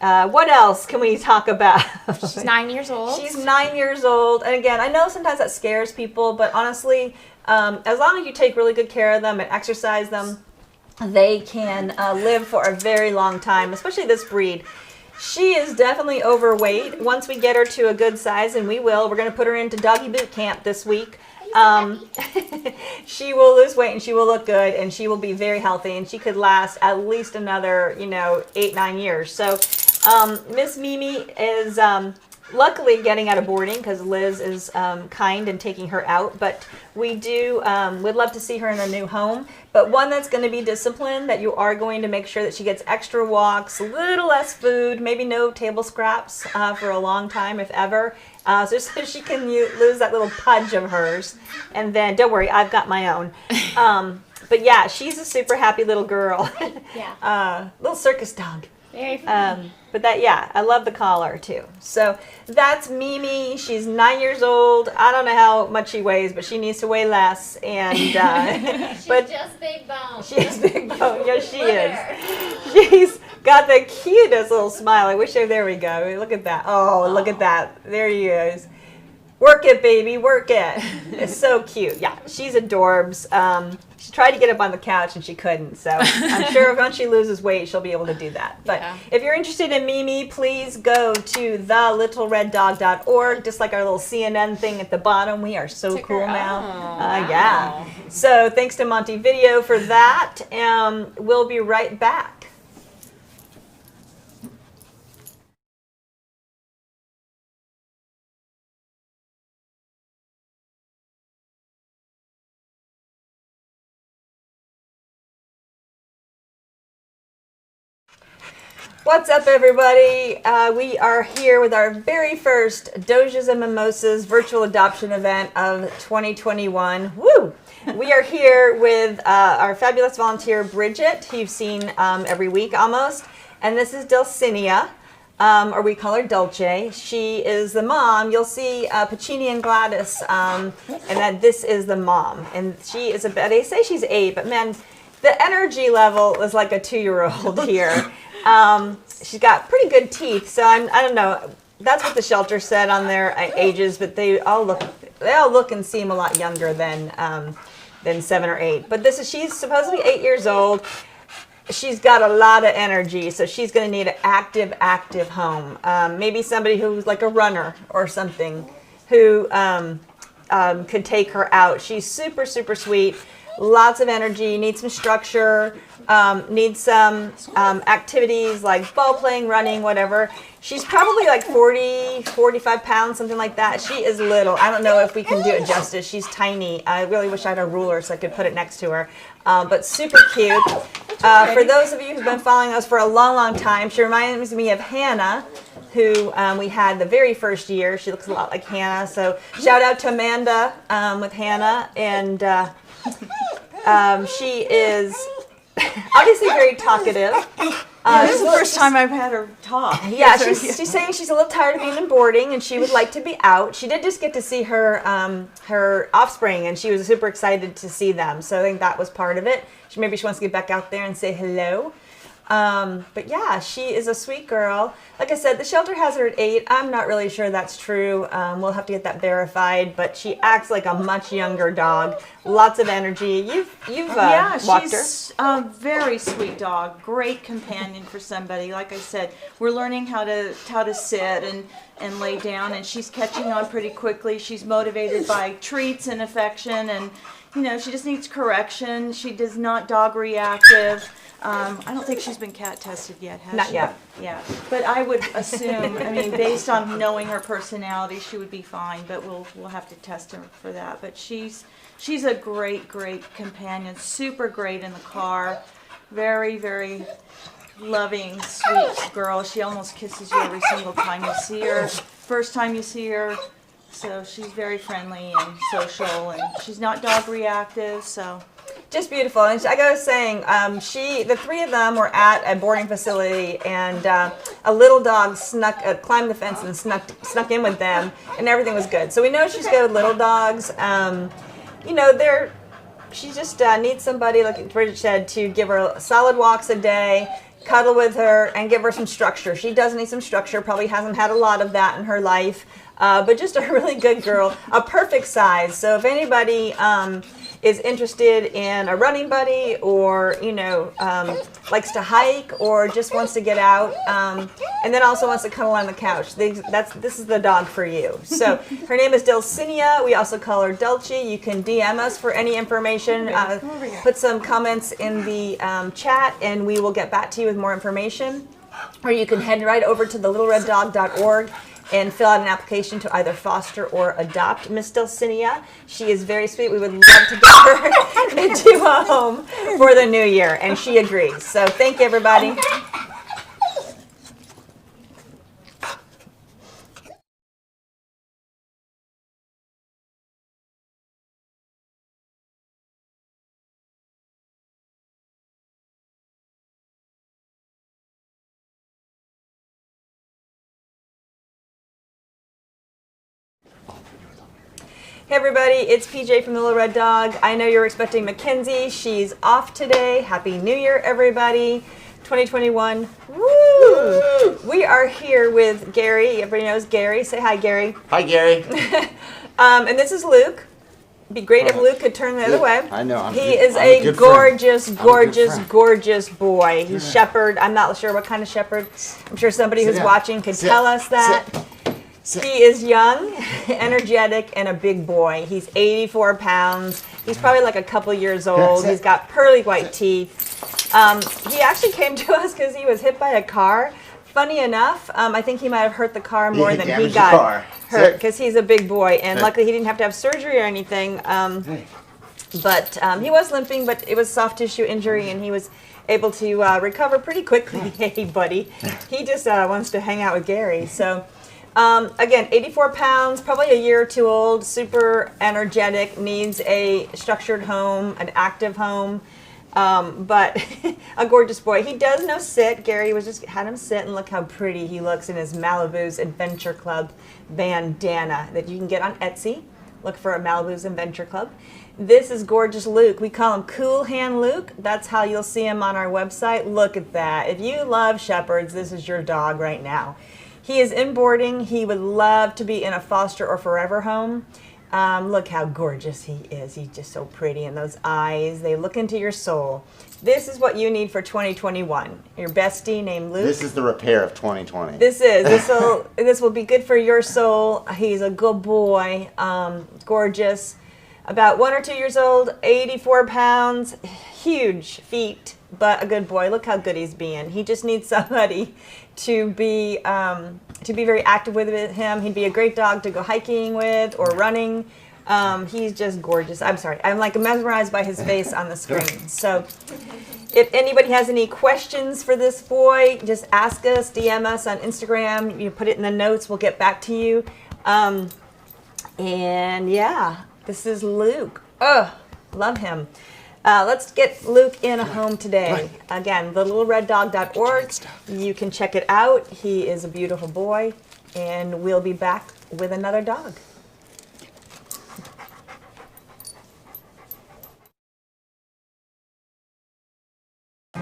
What else can we talk about? She's 9 years old. She's 9 years old. And again, I know sometimes that scares people, but honestly, as long as you take really good care of them and exercise them, they can live for a very long time, especially this breed. She is definitely overweight. Once we get her to a good size, and we will, we're going to put her into doggy boot camp this week. She will lose weight and she will look good and she will be very healthy and she could last at least another, 8-9 years. So Miss Mimi is luckily getting out of boarding because Liz is kind and taking her out, but we would love to see her in a new home, but one that's going to be disciplined, that you are going to make sure that she gets extra walks, a little less food, maybe no table scraps for a long time, if ever, so she can lose that little pudge of hers. And then, don't worry, I've got my own. But yeah, she's a super happy little girl. Yeah. Little circus dog. Very fun. But I love the collar too. So that's Mimi. She's 9 years old. I don't know how much she weighs, but she needs to weigh less. And She's just big bone. She's big bone. Yes, she is. She's got the cutest little smile. I wish there we go. Look at that. Oh, look at that. There he is. Work it, baby, work it. It's so cute. Yeah, she's adorbs. She tried to get up on the couch and she couldn't. So I'm sure once she loses weight, she'll be able to do that. But if you're interested in Mimi, please go to thelittlereddog.org. Just like our little CNN thing at the bottom. We are so cool now. Yeah. So thanks to Monty Video for that. We'll be right back. What's up, everybody? We are here with our very first Dojas and Mimosas virtual adoption event of 2021. Woo! We are here with our fabulous volunteer, Bridget, who you've seen every week almost. And this is Dulcinea, or we call her Dulce. She is the mom. You'll see Puccini and Gladys, and that this is the mom. And she is they say she's 8, but man, the energy level is like a 2-year-old here. She's got pretty good teeth, so I don't know. That's what the shelter said on their ages, but they all look and seem a lot younger than 7 or 8. But she's supposed to be 8 years old. She's got a lot of energy, so she's going to need an active home. Maybe somebody who's like a runner or something who could take her out. She's super, super sweet. Lots of energy, needs some structure, needs some activities like ball playing, running, whatever. She's probably like 40, 45 pounds, something like that. She is little. I don't know if we can do it justice. She's tiny. I really wish I had a ruler so I could put it next to her. But super cute. For those of you who've been following us for a long, long time, she reminds me of Hannah, who we had the very first year. She looks a lot like Hannah. So shout out to Amanda with Hannah. And she is obviously very talkative. This is the first time I've had her talk. Yeah, she's saying she's a little tired of being in boarding and she would like to be out. She did just get to see her her offspring and she was super excited to see them. So I think that was part of it. Maybe she wants to get back out there and say hello. But yeah, she is a sweet girl. Like I said, the shelter has her at 8. I'm not really sure that's true. We'll have to get that verified. But she acts like a much younger dog. Lots of energy. You've walked her. She's a very sweet dog. Great companion for somebody. Like I said, we're learning how to sit and lay down, and she's catching on pretty quickly. She's motivated by treats and affection, and she just needs correction. She does not dog reactive. I don't think she's been cat tested yet, has she? Not yet. Yeah, but I would assume, based on knowing her personality, she would be fine, but we'll have to test her for that. But she's a great companion, super great in the car. Very, very loving, sweet girl. She almost kisses you every single time you see her. First time you see her. So she's very friendly and social, and she's not dog reactive, so. Just beautiful. And like I was saying, the three of them were at a boarding facility, and a little dog climbed the fence and snuck in with them, and everything was good. So we know she's good with little dogs. She just needs somebody, like Bridget said, to give her solid walks a day, cuddle with her, and give her some structure. She does need some structure, probably hasn't had a lot of that in her life, but just a really good girl, a perfect size. So if anybody is interested in a running buddy, or likes to hike, or just wants to get out, and then also wants to cuddle on the couch, this is the dog for you. So her name is Dulcinea. We also call her Dulce. You can DM us for any information. Put some comments in the chat, and we will get back to you with more information. Or you can head right over to thelittlereddog.org and fill out an application to either foster or adopt Miss Dulcinea. She is very sweet. We would love to get her into a home for the new year, and she agrees. So thank you, everybody. Hey everybody, it's PJ from the Little Red Dog. I know you're expecting Mackenzie. She's off today. Happy New Year, everybody. 2021. Woo! We are here with Gary. Everybody knows Gary. Say hi, Gary. Hi, Gary. And this is Luke. It'd be great if Luke could turn the other way. I know. He is a gorgeous, gorgeous boy. He's shepherd. I'm not sure what kind of shepherd. I'm sure somebody who's watching could tell us that. He is young, energetic, and a big boy. He's 84 pounds. He's probably like a couple years old. He's got pearly white teeth. He actually came to us because he was hit by a car. Funny enough, I think he might have hurt the car more than he got hurt, because he's a big boy. And luckily he didn't have to have surgery or anything. But he was limping, but it was soft tissue injury, and he was able to recover pretty quickly. Hey, buddy. He just wants to hang out with Gary. So. Again, 84 pounds, probably a year or two old, super energetic, needs a structured home, an active home, but a gorgeous boy. He does know sit. Gary had him sit, and look how pretty he looks in his Malibu's Adventure Club bandana that you can get on Etsy. Look for Malibu's Adventure Club. This is gorgeous Luke. We call him Cool Hand Luke. That's how you'll see him on our website. Look at that. If you love shepherds, this is your dog right now. He is in boarding. He would love to be in a foster or forever home. Look how gorgeous he is. He's just so pretty. And those eyes, they look into your soul. This is what you need for 2021. Your bestie named Luke. This is the repair of 2020. This will be good for your soul. He's a good boy. Gorgeous. About 1 or 2 years old, 84 pounds, huge feet, but a good boy. Look how good he's being. He just needs somebody to be very active with him. He'd be a great dog to go hiking with or running. He's just gorgeous. I'm sorry. I'm like mesmerized by his face on the screen. So if anybody has any questions for this boy, just ask us, DM us on Instagram. You put it in the notes. We'll get back to you. And yeah, this is Luke. Oh, love him. Let's get Luke in a home today. Again, thelittlereddog.org. You can check it out. He is a beautiful boy, and we'll be back with another dog.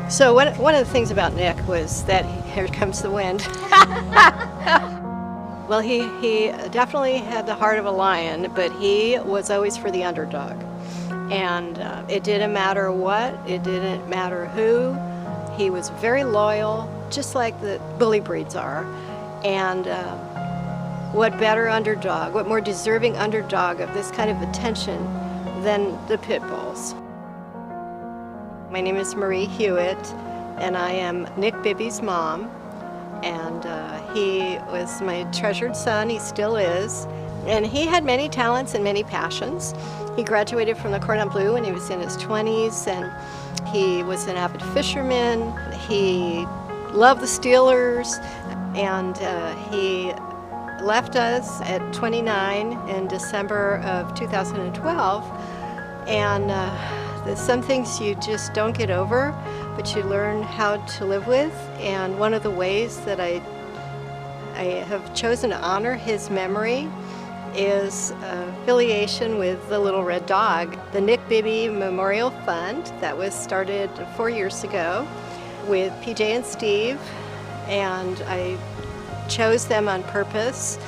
So one of the things about Nick was that, here comes the wind. Well, he definitely had the heart of a lion, but he was always for the underdog. And it didn't matter what, it didn't matter who. He was very loyal, just like the bully breeds are. And what better underdog, what more deserving underdog of this kind of attention than the pit bulls? My name is Marie Hewitt, and I am Nick Bibby's mom. And he was my treasured son, he still is. And he had many talents and many passions. He graduated from the Cordon Bleu when he was in his 20s, and he was an avid fisherman. He loved the Steelers, and he left us at 29 in December of 2012. And there's some things you just don't get over, but you learn how to live with. And one of the ways that I have chosen to honor his memory is affiliation with the Little Red Dog, the Nick Bibby Memorial Fund that was started 4 years ago with PJ and Steve, and I chose them on purpose,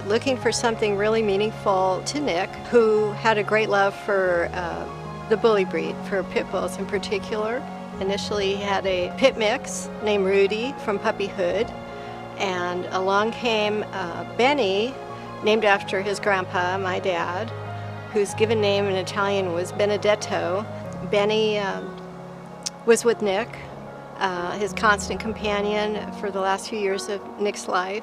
looking for something really meaningful to Nick, who had a great love for the bully breed, for pit bulls in particular. Initially, he had a pit mix named Rudy from puppyhood, and along came Benny, named after his grandpa, my dad, whose given name in Italian was Benedetto. Benny was with Nick, his constant companion for the last few years of Nick's life,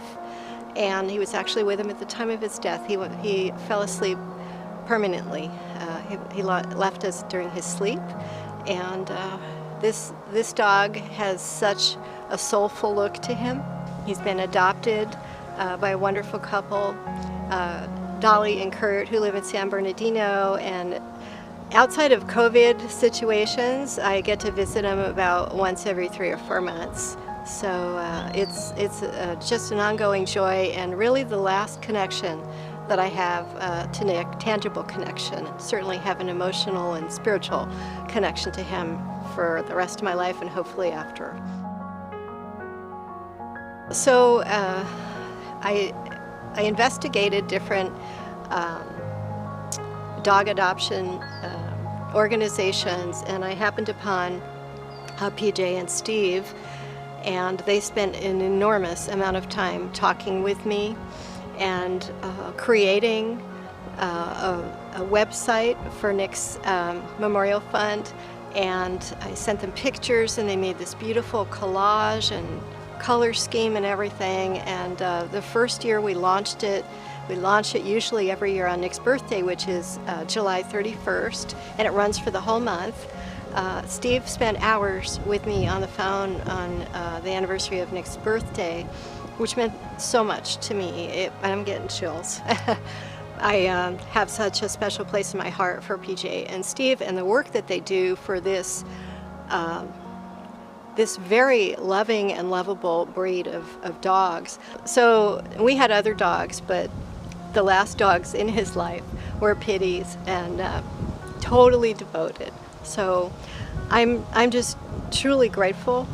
and he was actually with him at the time of his death. He fell asleep permanently. He left us during his sleep, and this dog has such a soulful look to him. He's been adopted by a wonderful couple, Dolly and Kurt, who live in San Bernardino, and outside of COVID situations, I get to visit him about once every 3 or 4 months. So it's just an ongoing joy, and really the last connection that I have to Nick, tangible connection. Certainly have an emotional and spiritual connection to him for the rest of my life and hopefully after. So I investigated different dog adoption organizations, and I happened upon PJ and Steve, and they spent an enormous amount of time talking with me and creating a website for Nick's Memorial Fund. And I sent them pictures, and they made this beautiful collage and color scheme and everything. And the first year we launched it usually every year on Nick's birthday, which is July 31st, and it runs for the whole month. Steve spent hours with me on the phone on the anniversary of Nick's birthday, which meant so much to me. I'm getting chills. I have such a special place in my heart for PJ and Steve and the work that they do for this very loving and lovable breed of dogs. So we had other dogs, but the last dogs in his life were pitties and totally devoted. So I'm just truly grateful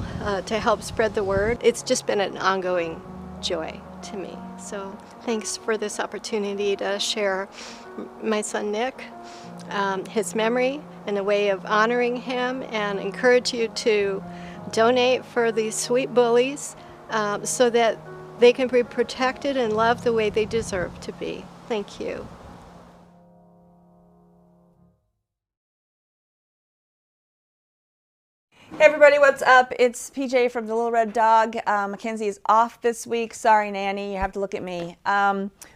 to help spread the word. It's just been an ongoing joy to me. So thanks for this opportunity to share my son Nick, his memory, and a way of honoring him, and encourage you to donate for these sweet bullies so that they can be protected and loved the way they deserve to be. Thank you. Hey everybody, what's up? It's PJ from the Little Red Dog. Mackenzie is off this week. Sorry, Nanny, you have to look at me.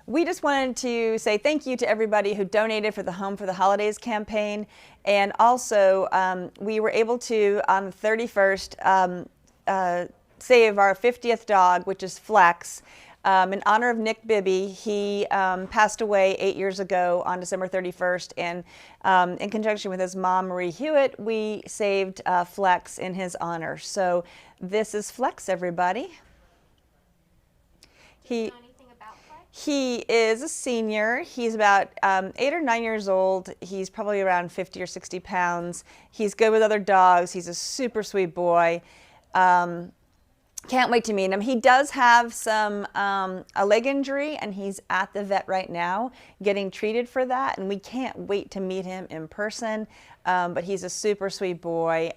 We just wanted to say thank you to everybody who donated for the Home for the Holidays campaign. And also, we were able to, on the 31st, save our 50th dog, which is Flex. In honor of Nick Bibby. He passed away 8 years ago on December 31st, and in conjunction with his mom, Marie Hewitt, we saved Flex in his honor. So this is Flex, everybody. He is a senior. He's about 8 or 9 years old. He's probably around 50 or 60 pounds. He's good with other dogs. He's a super sweet boy. Can't wait to meet him. He does have a leg injury, and he's at the vet right now getting treated for that, and we can't wait to meet him in person. But he's a super sweet boy.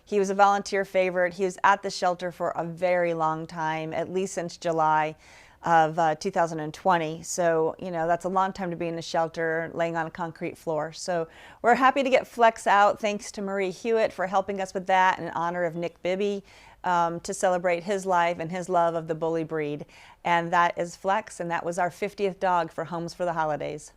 He was a volunteer favorite. He was at the shelter for a very long time, at least since July of 2020. So, you know, that's a long time to be in the shelter, laying on a concrete floor. So we're happy to get Flex out. Thanks to Marie Hewitt for helping us with that in honor of Nick Bibby. To celebrate his life and his love of the bully breed. And that is Flex, and that was our 50th dog for Homes for the Holidays.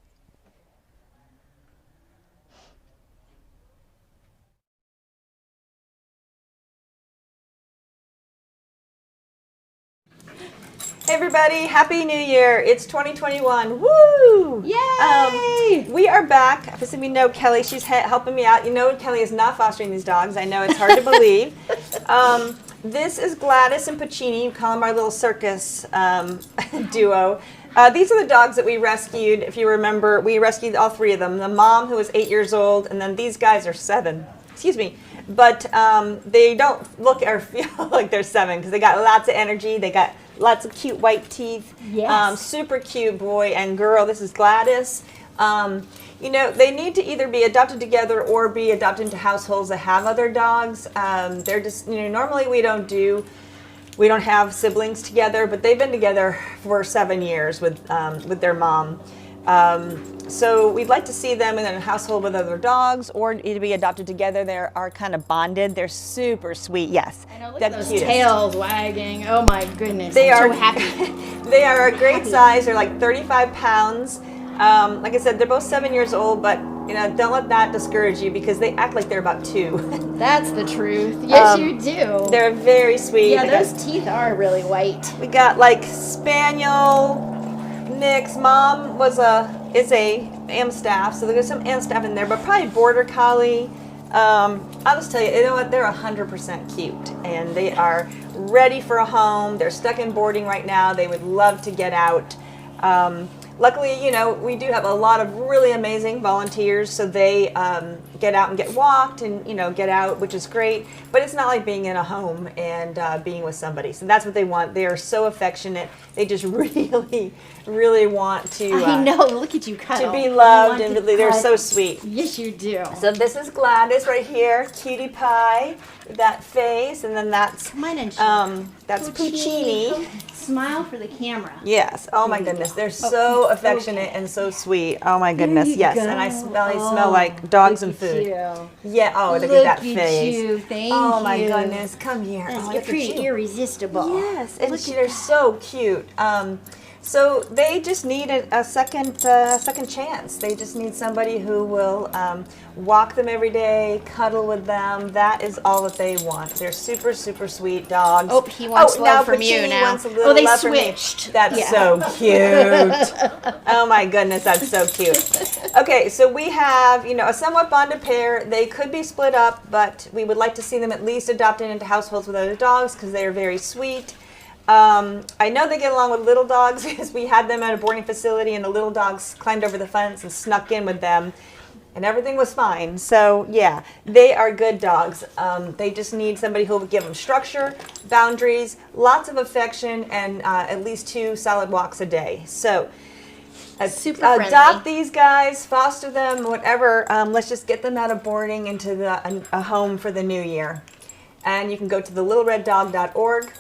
Hey everybody, Happy New Year. It's 2021. Woo! Yay! We are back. For some of you know Kelly, she's helping me out. You know Kelly is not fostering these dogs. I know it's hard to believe. This is Gladys and Puccini. You call them our little circus duo. These are the dogs that we rescued. If you remember, we rescued all three of them. The mom, who was 8 years old, and then these guys are 7. Excuse me. But they don't look or feel like they're 7 because they got lots of energy. They got lots of cute white teeth. Yes. Super cute boy and girl. This is Gladys. You know, they need to either be adopted together or be adopted into households that have other dogs. They're just, you know, normally we don't have siblings together, but they've been together for 7 years with their mom. So we'd like to see them in a household with other dogs or to be adopted together. They are kind of bonded. They're super sweet. Yes. I know, look They're at those cutest. tails wagging. Oh my goodness. They I'm are so happy. They are a great size. They're like 35 pounds. Like I said, they're both 7 years old, but you know, don't let that discourage you because they act like they're about 2. That's the truth. Yes, you do. They're very sweet. Yeah, those teeth are really white. We got like Spaniel mix. Mom is a Amstaff, so there's some Amstaff in there, but probably Border Collie. I'll just tell you, you know what? They're 100% cute, and they are ready for a home. They're stuck in boarding right now. They would love to get out. Luckily, you know, we do have a lot of really amazing volunteers, so they get out and get walked and, you know, get out, which is great. But it's not like being in a home and being with somebody. So that's what they want. They are so affectionate. They just really, really want to. I know. Look at you cuddle. To be loved, and they're so sweet. Yes, you do. So this is Gladys right here, cutie pie, that face, and then that's Puccini. Smile for the camera. Yes. Oh my goodness, they're so affectionate and so sweet. Oh my goodness, yes. And I smell like dogs and food. Yeah. Oh, look at that face. You. Thank oh you. my goodness, come here. That's oh, look pretty at you. irresistible. Yes, and they're so cute. So they just need a second chance. They just need somebody who will walk them every day, cuddle with them. That is all that they want. They're super, super sweet dogs. Oh, he wants love from you Puccini now. wants a little They love from me. switched. That's so cute. Oh my goodness, that's so cute. Okay, so we have, you know, a somewhat bonded pair. They could be split up, but we would like to see them at least adopted into households with other dogs because they are very sweet. I know they get along with little dogs because we had them at a boarding facility and the little dogs climbed over the fence and snuck in with them and everything was fine. So yeah, they are good dogs. They just need somebody who will give them structure, boundaries, lots of affection, and at least 2 solid walks a day. So Super adopt friendly. these guys, foster them, whatever. Let's just get them out of boarding into a home for the new year. And you can go to thelittlereddog.org.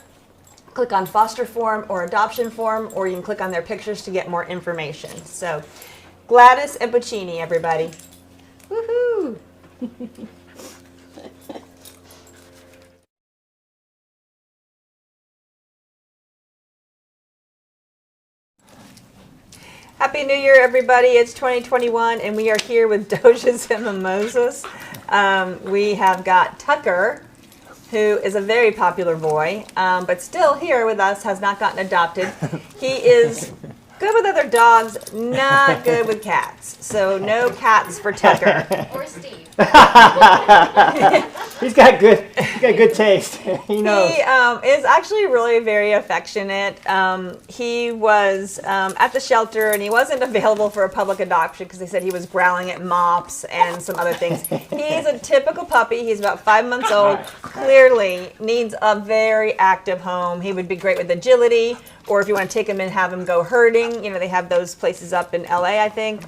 Click on foster form or adoption form, or you can click on their pictures to get more information. So, Gladys and Puccini, everybody. Woohoo! Happy New Year, everybody. It's 2021, and we are here with Dojas and Mimosas. We have got Tucker, who is a very popular boy, but still here with us, has not gotten adopted. He is good with other dogs, not good with cats. So no cats for Tucker. Or Steve. He's got good taste. He knows. He is actually really very affectionate. He was at the shelter and he wasn't available for a public adoption because they said he was growling at mops and some other things. He's a typical puppy. He's about 5 months old. Clearly needs a very active home. He would be great with agility, or if you want to take him and have him go herding, you know, they have those places up in LA, I think.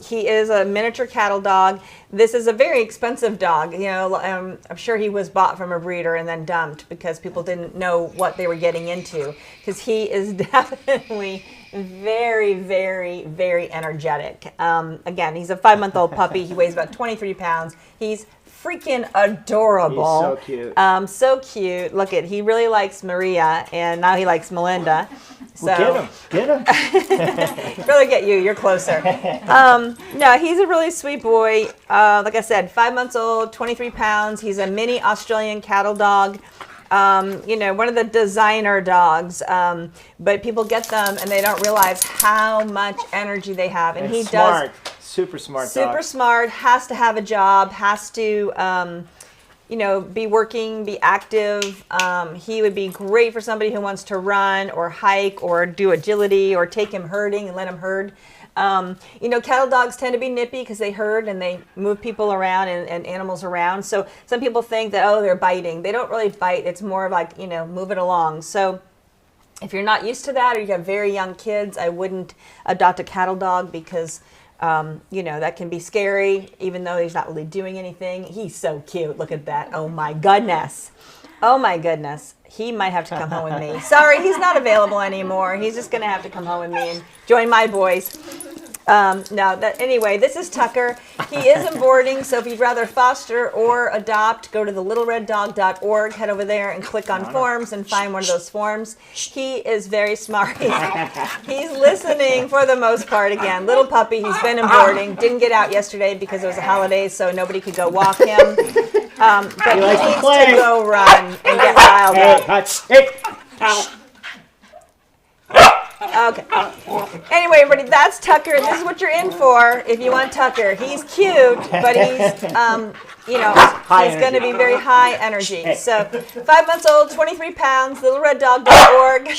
He is a miniature cattle dog. This is a very expensive dog. You know, I'm sure he was bought from a breeder and then dumped because people didn't know what they were getting into. Because he is definitely very, very, very energetic. Again, he's a 5-month-old puppy. He weighs about 23 pounds. He's freaking adorable. He's so cute. So cute. Look at, he really likes Maria, and now he likes Melinda. So Well, get him. really get you. You're closer. No, he's a really sweet boy. Like I said, 5 months old, 23 pounds. He's a mini Australian cattle dog. one of the designer dogs. But people get them and they don't realize how much energy they have. And he smart. Super smart dog. Super smart, has to have a job, has to, be working, be active. He would be great for somebody who wants to run or hike or do agility or take him herding and let him herd. Cattle dogs tend to be nippy because they herd and they move people around and animals around. So some people think that, they're biting. They don't really bite. It's more like, move it along. So if you're not used to that or you have very young kids, I wouldn't adopt a cattle dog because that can be scary, even though he's not really doing anything. He's so cute. Look at that. Oh my goodness. Oh my goodness. He might have to come home with me. Sorry, he's not available anymore. He's just going to have to come home with me and join my boys. Anyway, this is Tucker. He is in boarding, so if you'd rather foster or adopt, go to thelittlereddog.org, head over there and click on forms and find one of those forms. He is very smart. He's listening for the most part again. Little puppy, he's been in boarding, didn't get out yesterday because it was a holiday, so nobody could go walk him. But he needs to go run and get riled up. Okay. Anyway, everybody, that's Tucker. This is what you're in for if you want Tucker. He's cute, but he's, he's going to be very high energy. So 5 months old, 23 pounds, littlereddog.org.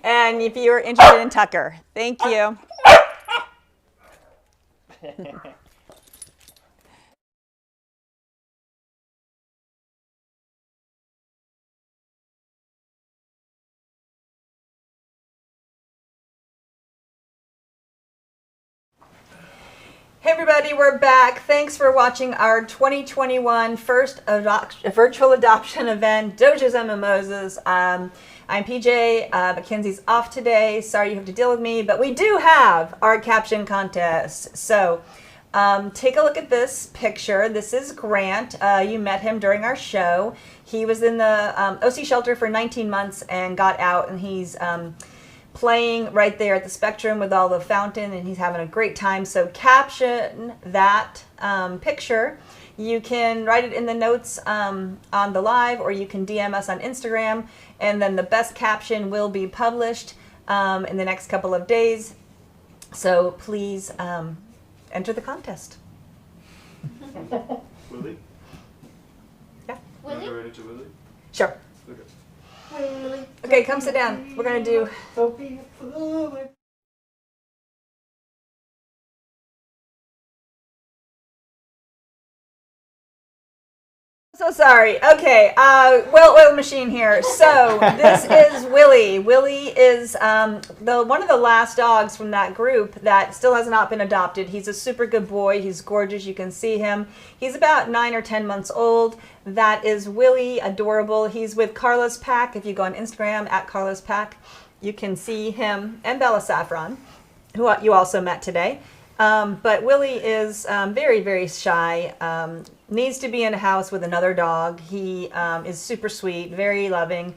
And if you're interested in Tucker, thank you. Hey everybody, we're back. Thanks for watching our 2021 first virtual adoption event, Dojas and Mimosas. I'm PJ. Mackenzie's off today. Sorry you have to deal with me, but we do have our caption contest. So take a look at this picture. This is Grant. You met him during our show. He was in the OC shelter for 19 months and got out, and he's playing right there at the Spectrum with all the fountain, and he's having a great time. So caption that picture. You can write it in the notes on the live, or you can DM us on Instagram, and then the best caption will be published in the next couple of days. So please enter the contest. Willie? Yeah. Willie? Ready to Willie? Sure. Okay. Okay, come sit down. We're going to do... So sorry. Okay, oil machine here. So this is Willie. Willie is one of the last dogs from that group that still has not been adopted. He's a super good boy. He's gorgeous. You can see him. He's about 9 or 10 months old. That is Willie, adorable. He's with Carlos Pack. If you go on Instagram at Carlos Pack, you can see him and Bella Saffron, who you also met today. But Willie is very, very shy. Needs to be in a house with another dog. He is super sweet, very loving,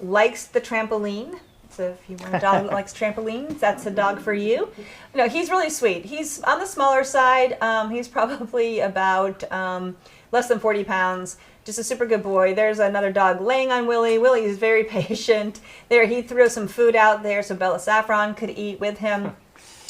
likes the trampoline. So if you want a dog that likes trampolines, that's a dog for you. No, he's really sweet. He's on the smaller side. He's probably about less than 40 pounds. Just a super good boy. There's another dog laying on Willie. Willie is very patient. There, he threw some food out there so Bella Saffron could eat with him.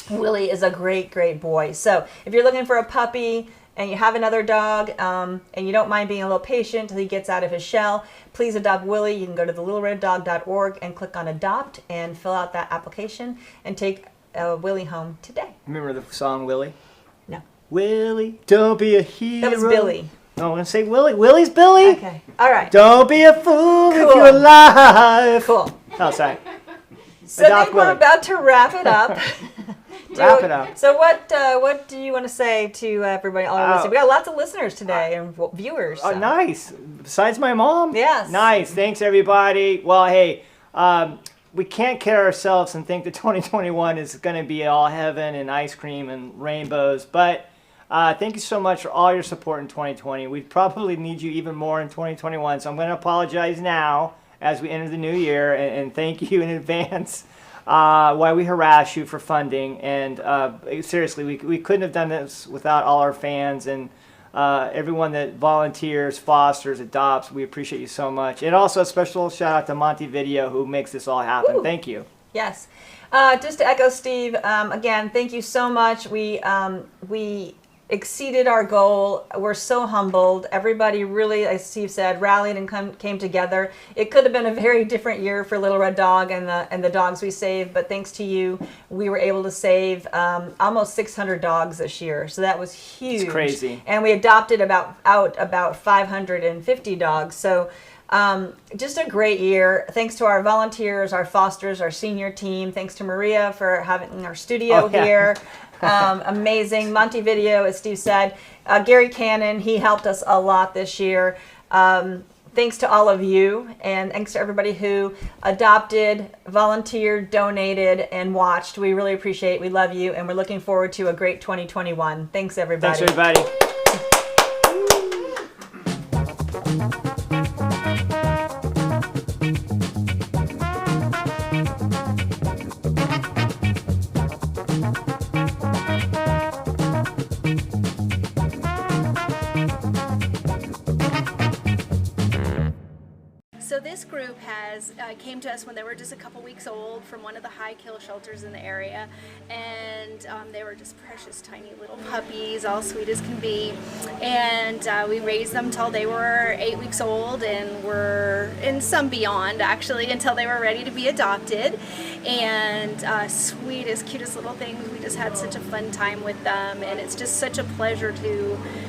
Willie is a great, great boy. So if you're looking for a puppy and you have another dog and you don't mind being a little patient until he gets out of his shell, please adopt Willie. You can go to thelittlereddog.org and click on adopt and fill out that application and take Willie home today. Remember the song Willie? No. Willie, don't be a hero. That was Billy. No, I'm going to say Willie. Willie's Billy. Okay. All right. Don't be a fool if you're alive. Cool. Oh, sorry. So I think we're about to wrap it up. Wrap it up. So what do you want to say to everybody? All our listeners? We got lots of listeners today and viewers. So. Oh, nice. Besides my mom? Yes. Nice. Thanks, everybody. Well, hey, we can't kid ourselves and think that 2021 is going to be all heaven and ice cream and rainbows. But thank you so much for all your support in 2020. We probably need you even more in 2021. So I'm going to apologize now as we enter the new year and thank you in advance. Why we harass you for funding, and seriously, we couldn't have done this without all our fans and everyone that volunteers, fosters, adopts. We appreciate you so much. And also a special shout out to Montevideo, who makes this all happen. Ooh. Thank you. Yes. Just to echo Steve, again, thank you so much. We exceeded our goal. We're so humbled. Everybody really, as Steve said, rallied and came together. It could have been a very different year for Little Red Dog and the dogs we saved, but thanks to you, we were able to save almost 600 dogs this year. So that was huge. It's crazy. And we adopted about 550 dogs. So just a great year. Thanks to our volunteers, our fosters, our senior team. Thanks to Maria for having our studio here. Amazing. Montevideo, as Steve said. Gary Cannon, he helped us a lot this year. Thanks to all of you, and thanks to everybody who adopted, volunteered, donated, and watched. We really appreciate it. We love you, and we're looking forward to a great 2021. Thanks, everybody. Thanks, everybody. So this group came to us when they were just a couple weeks old from one of the high kill shelters in the area, and they were just precious tiny little puppies, all sweet as can be, and we raised them till they were 8 weeks old, and some beyond actually, until they were ready to be adopted. And sweetest, cutest little things. We just had such a fun time with them, and it's just such a pleasure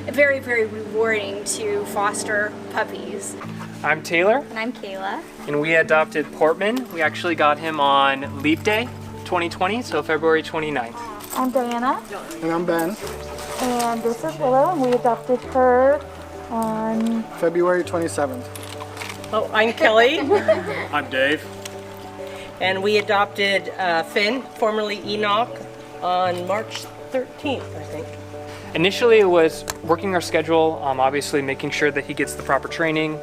very, very rewarding to foster puppies. I'm Taylor. And I'm Kayla. And we adopted Portman. We actually got him on Leap Day 2020, so February 29th. I'm Diana. And I'm Ben. And this is Willow, and we adopted her on February 27th. Oh, I'm Kelly. I'm Dave. And we adopted Finn, formerly Enoch, on March 13th, I think. Initially, it was working our schedule, obviously making sure that he gets the proper training.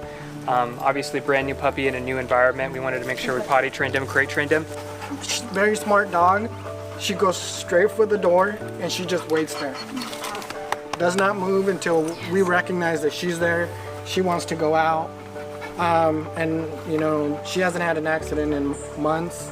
Obviously, brand new puppy in a new environment. We wanted to make sure we potty trained him, crate trained him. Very smart dog. She goes straight for the door and she just waits there. Does not move until we recognize that she's there. She wants to go out. And you know, she hasn't had an accident in months.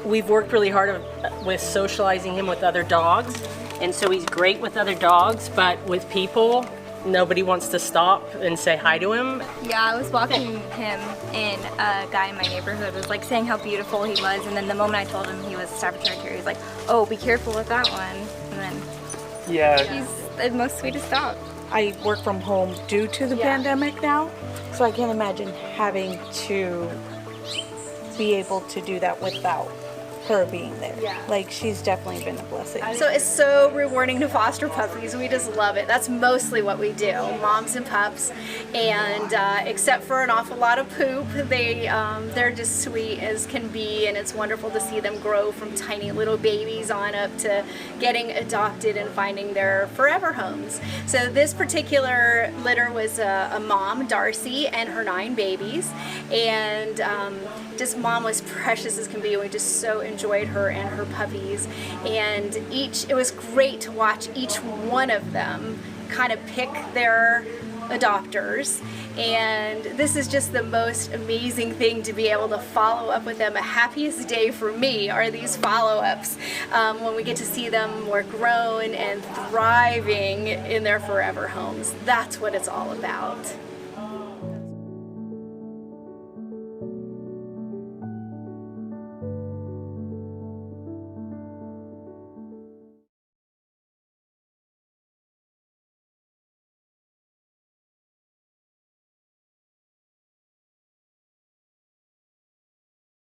We've worked really hard with socializing him with other dogs. And so he's great with other dogs, but with people, nobody wants to stop and say hi to him. Yeah, I was walking him, and a guy in my neighborhood was like saying how beautiful he was, and then the moment I told him he was Staffordshire Terrier, he was like, "Oh, be careful with that one." And then he's the most sweetest dog. I work from home due to the pandemic now, so I can't imagine having to be able to do that without her being there. Yeah. Like, she's definitely been a blessing. So it's so rewarding to foster puppies. We just love it. That's mostly what we do, moms and pups. And except for an awful lot of poop, they're just sweet as can be, and it's wonderful to see them grow from tiny little babies on up to getting adopted and finding their forever homes. So this particular litter was a mom, Darcy, and her 9 babies. And just mom was precious as can be. We just so enjoyed her and her puppies, and it was great to watch each one of them kind of pick their adopters, and this is just the most amazing thing to be able to follow up with them. The happiest day for me are these follow-ups when we get to see them more grown and thriving in their forever homes. That's what it's all about.